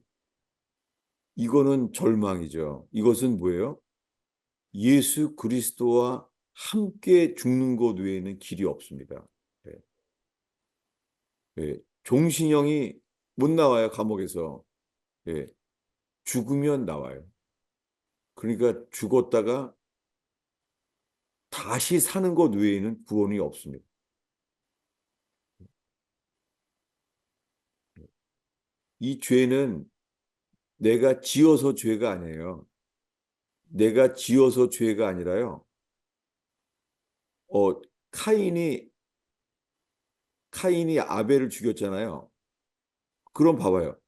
이거는 절망이죠. 이것은 뭐예요? 예수 그리스도와 함께 죽는 것 외에는 길이 없습니다. 네. 네. 종신형이 못 나와요, 감옥에서. 네. 죽으면 나와요. 그러니까 죽었다가 다시 사는 것 외에는 구원이 없습니다. 이 죄는 내가 지어서 죄가 아니에요. 내가 지어서 죄가 아니라요. 어, 카인이 카인이 아벨을 죽였잖아요. 그럼 봐봐요.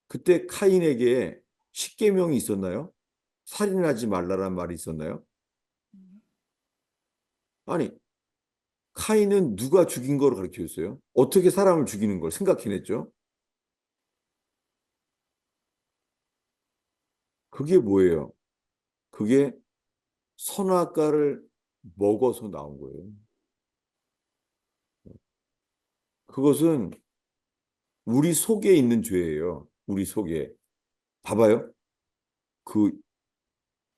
그때 카인에게 십계명이 있었나요? 살인하지 말라란 말이 있었나요? 아니, 카인은 누가 죽인 걸 가르쳐 줬어요? 어떻게 사람을 죽이는 걸 생각해냈죠? 그게 뭐예요? 그게 선악과를 먹어서 나온 거예요. 그것은 우리 속에 있는 죄예요. 우리 속에. 봐봐요. 그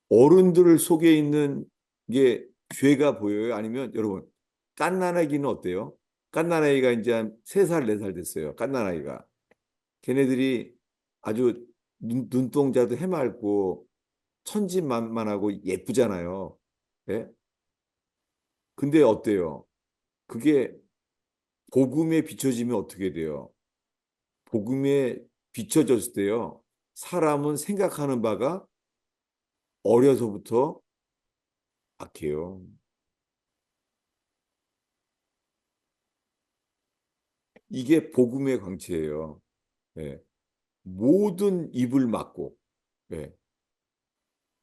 어른들 속에 있는 게 죄가 보여요? 아니면 여러분, 갓난아기는 어때요? 갓난아이가 이제 한 3살, 4살 됐어요. 갓난아이가. 걔네들이 아주 눈동자도 해맑고 천진만만하고 예쁘잖아요. 예? 근데 어때요? 그게 복음에 비춰지면 어떻게 돼요? 복음에 비춰졌을 때요. 사람은 생각하는 바가 어려서부터 악해요. 이게 복음의 광채예요. 예. 모든 입을 막고, 예.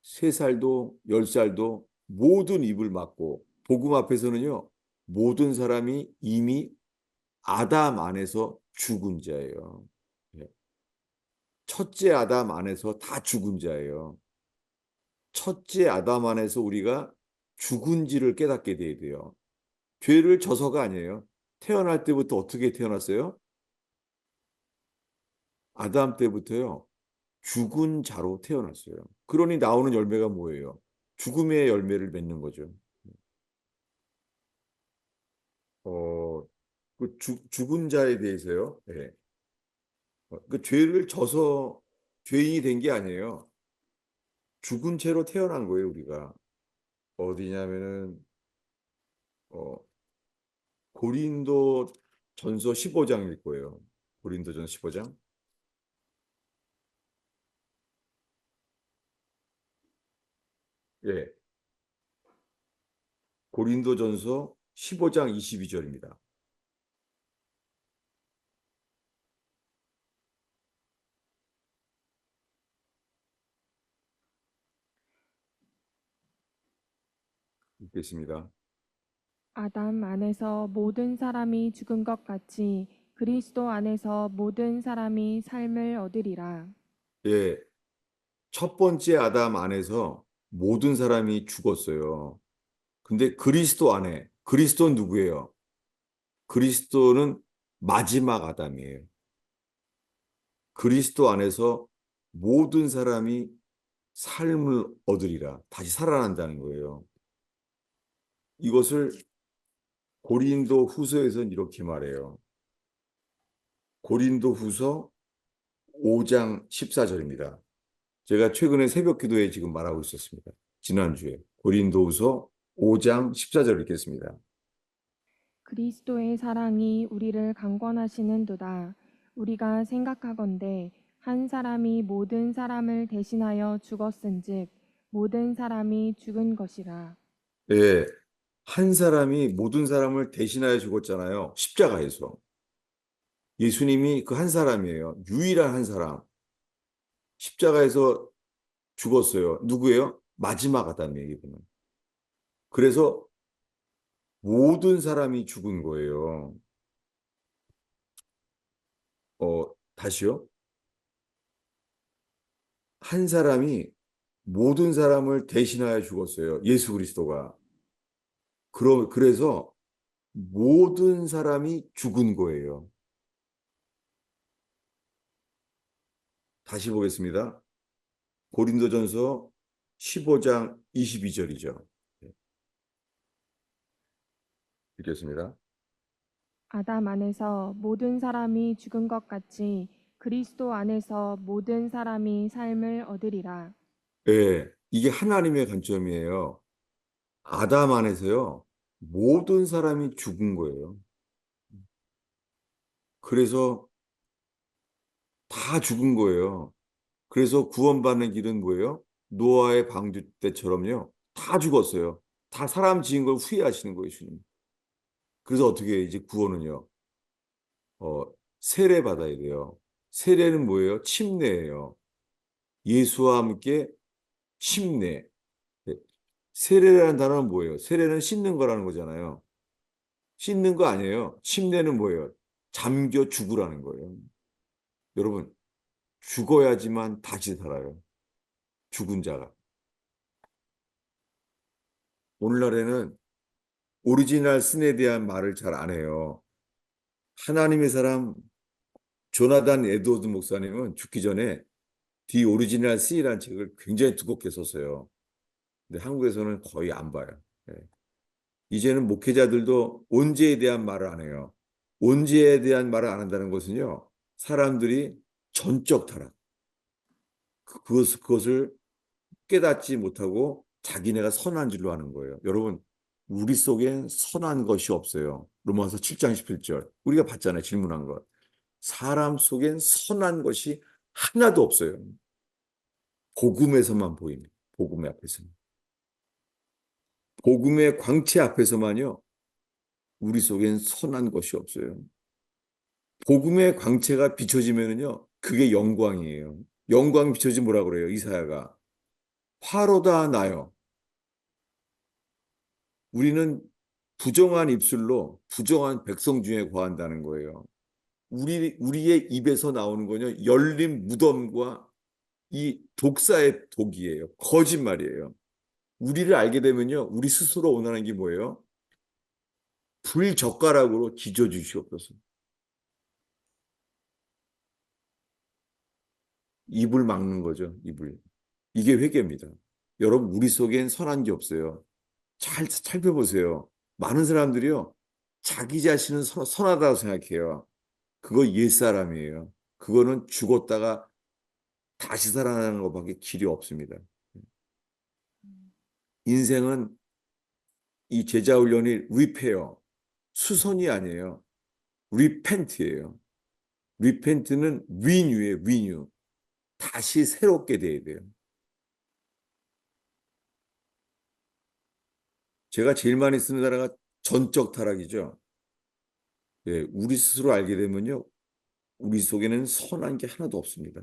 3살도 10살도 모든 입을 막고, 복음 앞에서는요, 모든 사람이 이미 아담 안에서 죽은 자예요. 예. 첫째 아담 안에서 다 죽은 자예요. 첫째 아담 안에서 우리가 죽은지를 깨닫게 돼야 돼요. 죄를 져서가 아니에요. 태어날 때부터 어떻게 태어났어요? 아담 때부터요. 죽은 자로 태어났어요. 그러니 나오는 열매가 뭐예요? 죽음의 열매를 맺는 거죠. 어, 죽은 자에 대해서요. 네. 그 죄를 져서 죄인이 된 게 아니에요. 죽은 채로 태어난 거예요, 우리가. 어디냐면은 어, 고린도 전서 15장일 거예요. 고린도 전서 15장. 예. 고린도 전서 15장 22절입니다. 읽겠습니다. 아담 안에서 모든 사람이 죽은 것 같이 그리스도 안에서 모든 사람이 삶을 얻으리라. 예. 첫 번째 아담 안에서 모든 사람이 죽었어요. 근데 그리스도 안에, 그리스도는 누구예요? 그리스도는 마지막 아담이에요. 그리스도 안에서 모든 사람이 삶을 얻으리라. 다시 살아난다는 거예요. 이것을 고린도 후서에서는 이렇게 말해요. 고린도 후서 5장 14절입니다. 제가 최근에 새벽 기도에 지금 말하고 있었습니다. 지난주에. 고린도 후서 5장 14절 읽겠습니다. 그리스도의 사랑이 우리를 강권하시는도다. 우리가 생각하건대 한 사람이 모든 사람을 대신하여 죽었은즉 모든 사람이 죽은 것이라. 예, 한 사람이 모든 사람을 대신하여 죽었잖아요. 십자가에서. 예수님이 그 한 사람이에요. 유일한 한 사람. 십자가에서 죽었어요. 누구예요? 마지막 아담이에요, 이분은. 그래서 모든 사람이 죽은 거예요. 다시요? 한 사람이 모든 사람을 대신하여 죽었어요. 예수 그리스도가. 그래서 모든 사람이 죽은 거예요. 다시 보겠습니다. 고린도전서 15장 22절이죠. 읽겠습니다. 아담 안에서 모든 사람이 죽은 것 같이 그리스도 안에서 모든 사람이 삶을 얻으리라. 예, 이게 하나님의 관점이에요. 아담 안에서요, 모든 사람이 죽은 거예요. 그래서 다 죽은 거예요. 그래서 구원받는 길은 뭐예요? 노아의 방주 때처럼요. 다 죽었어요. 다 사람 지은 걸 후회하시는 거예요, 주님. 그래서 어떻게 해요? 이제 구원은요. 어, 세례 받아야 돼요. 세례는 뭐예요? 침례예요. 예수와 함께 침례. 네. 세례라는 단어는 뭐예요? 세례는 씻는 거라는 거잖아요. 씻는 거 아니에요. 침례는 뭐예요? 잠겨 죽으라는 거예요. 여러분, 죽어야지만 다시 살아요. 죽은 자가. 오늘날에는 오리지널 신에 대한 말을 잘 안 해요. 하나님의 사람 조나단 에드워드 목사님은 죽기 전에 디 오리지널 신이라는 책을 굉장히 두껍게 썼어요. 근데 한국에서는 거의 안 봐요. 예. 이제는 목회자들도 온죄에 대한 말을 안 해요. 온죄에 대한 말을 안 한다는 것은요, 사람들이 전적 타락, 그것을 깨닫지 못하고 자기네가 선한 줄로 하는 거예요. 여러분, 우리 속엔 선한 것이 없어요. 로마서 7장 11절. 우리가 봤잖아요. 질문한 것. 사람 속엔 선한 것이 하나도 없어요. 복음에서만 보입니다. 복음의 앞에서. 복음의 광채 앞에서만요. 우리 속엔 선한 것이 없어요. 복음의 광채가 비춰지면은요. 그게 영광이에요. 영광이 비춰지면 뭐라 그래요? 이사야가. 화로다 나요. 우리는 부정한 입술로 부정한 백성 중에 거한다는 거예요. 우리의 입에서 나오는 거는 열린 무덤과 이 독사의 독이에요. 거짓말이에요. 우리를 알게 되면요. 우리 스스로 원하는 게 뭐예요? 불젓가락으로 지져 주시옵소서. 입을 막는 거죠. 입을. 이게 회개입니다. 여러분, 우리 속엔 선한 게 없어요. 잘 살펴보세요. 많은 사람들이요. 자기 자신은 선하다고 생각해요. 그거 옛사람이에요. 그거는 죽었다가 다시 살아나는 것밖에 길이 없습니다. 인생은 이 제자 훈련이 리페어, 수선이 아니에요. 리펜트예요. 리펜트는 리뉴예요, 리뉴. 다시 새롭게 돼야 돼요. 제가 제일 많이 쓰는 단어가 전적 타락이죠. 예, 우리 스스로 알게 되면요. 우리 속에는 선한 게 하나도 없습니다.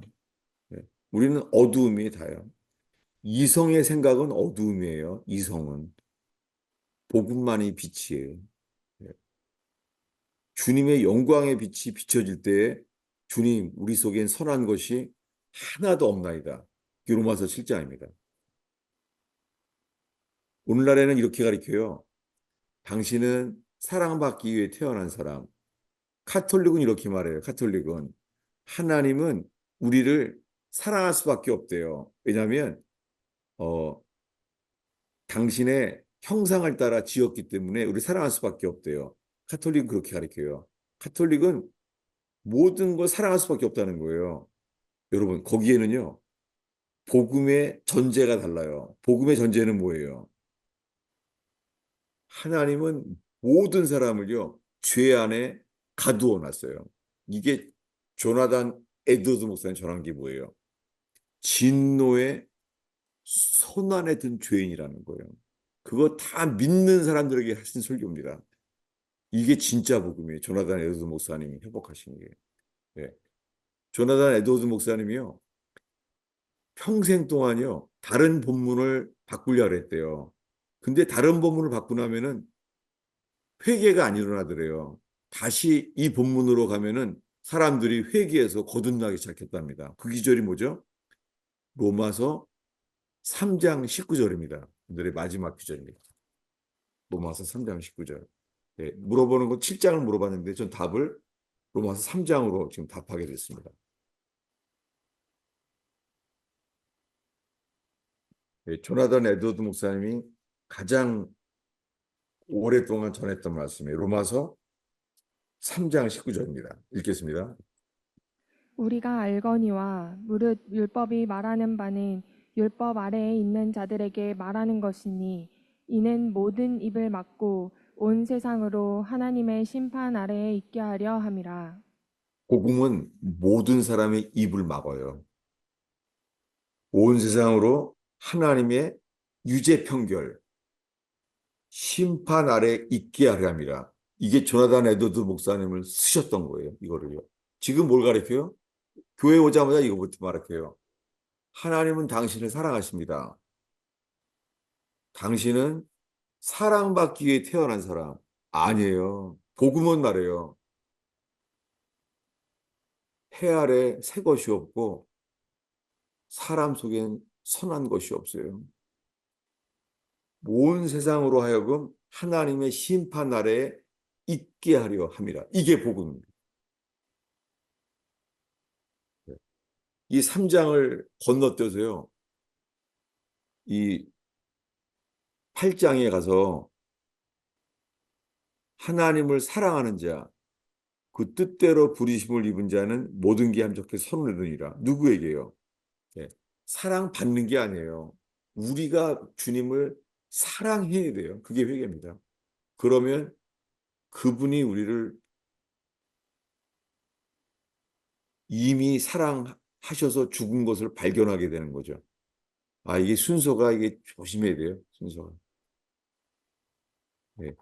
예, 우리는 어두움이 다요. 이성의 생각은 어두움이에요. 이성은. 복음만이 빛이에요. 예, 주님의 영광의 빛이 비춰질 때에 주님, 우리 속엔 선한 것이 하나도 없나이다. 로마서 7장입니다. 오늘날에는 이렇게 가르쳐요. 당신은 사랑받기 위해 태어난 사람. 카톨릭은 이렇게 말해요. 카톨릭은 하나님은 우리를 사랑할 수밖에 없대요. 왜냐하면 어, 당신의 형상을 따라 지었기 때문에 우리 사랑할 수밖에 없대요. 카톨릭은 그렇게 가르쳐요. 카톨릭은 모든 걸 사랑할 수밖에 없다는 거예요. 여러분, 거기에는요. 복음의 전제가 달라요. 복음의 전제는 뭐예요? 하나님은 모든 사람을요. 죄 안에 가두어 놨어요. 이게 조나단 에드워드 목사님 전한 게 뭐예요? 진노의 손 안에 든 죄인이라는 거예요. 그거 다 믿는 사람들에게 하신 설교입니다. 이게 진짜 복음이에요. 조나단 에드워드 목사님이 회복하신 게. 네. 조나단 에드워드 목사님이요. 평생 동안요. 다른 본문을 바꾸려 그랬대요. 근데 다른 본문을 바꾸고 나면은 회개가 안 일어나더래요. 다시 이 본문으로 가면은 사람들이 회개해서 거듭나기 시작했답니다. 그 기절이 뭐죠? 로마서 3장 19절입니다. 오늘의 마지막 구절입니다. 로마서 3장 19절. 네, 물어보는 건 7장을 물어봤는데 전 답을 로마서 3장으로 지금 답하게 됐습니다. 네, 조나단 에드워드 목사님이 가장 오랫동안 전했던 말씀이에요. 로마서 3장 19절입니다. 읽겠습니다. 우리가 알거니와 무릇 율법이 말하는 바는 율법 아래에 있는 자들에게 말하는 것이니 이는 모든 입을 막고 온 세상으로 하나님의 심판 아래에 있게 하려 함이라. 복음은 모든 사람의 입을 막아요. 온 세상으로 하나님의 유죄 판결, 심판 아래 있게 하려 함이라. 이게 조나단 에드워드 목사님을 쓰셨던 거예요. 이거를요. 지금 뭘 가르쳐요? 교회 오자마자 이거부터 말할게요. 하나님은 당신을 사랑하십니다. 당신은 사랑받기 위해 태어난 사람 아니에요. 복음은 말해요. 해 아래 새 것이 없고 사람 속엔 선한 것이 없어요. 온 세상으로 하여금 하나님의 심판 아래에 있게 하려 함이라. 이게 복음입니다. 이 3장을 건너뛰어서요. 이 8장에 가서 하나님을 사랑하는 자, 그 뜻대로 부르심을 입은 자는 모든 게 함께 선을 이루니라. 누구에게요? 네. 사랑받는 게 아니에요. 우리가 주님을 사랑해야 돼요. 그게 회개입니다. 그러면 그분이 우리를 이미 사랑하셔서 죽은 것을 발견하게 되는 거죠. 아, 이게 순서가 이게 조심해야 돼요. 순서가. 네.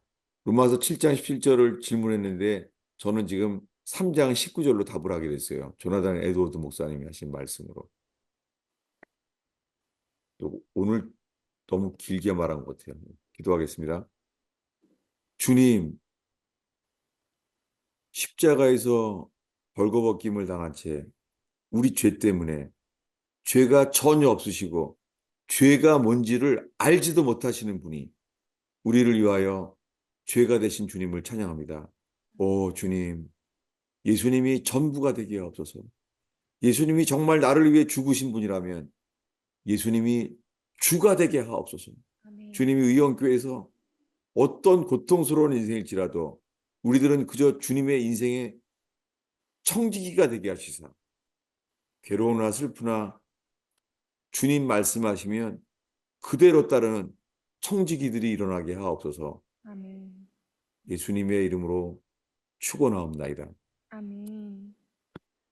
로마서 7장 17절을 질문했는데 저는 지금 3장 19절로 답을 하게 됐어요. 조나단 에드워드 목사님이 하신 말씀으로. 또 오늘 너무 길게 말한 것 같아요. 기도하겠습니다. 주님, 십자가에서 벌거벗김을 당한 채 우리 죄 때문에 죄가 전혀 없으시고 죄가 뭔지를 알지도 못하시는 분이 우리를 위하여 죄가 되신 주님을 찬양합니다. 오 주님, 예수님이 전부가 되게 하옵소서. 예수님이 정말 나를 위해 죽으신 분이라면 예수님이 주가 되게 하옵소서. 아멘. 주님이 의원교회에서 어떤 고통스러운 인생일지라도 우리들은 그저 주님의 인생의 청지기가 되게 하시사 괴로우나 슬프나 주님 말씀하시면 그대로 따르는 청지기들이 일어나게 하옵소서. 아멘. 예수님의 이름으로 축원하옵나이다. 아멘.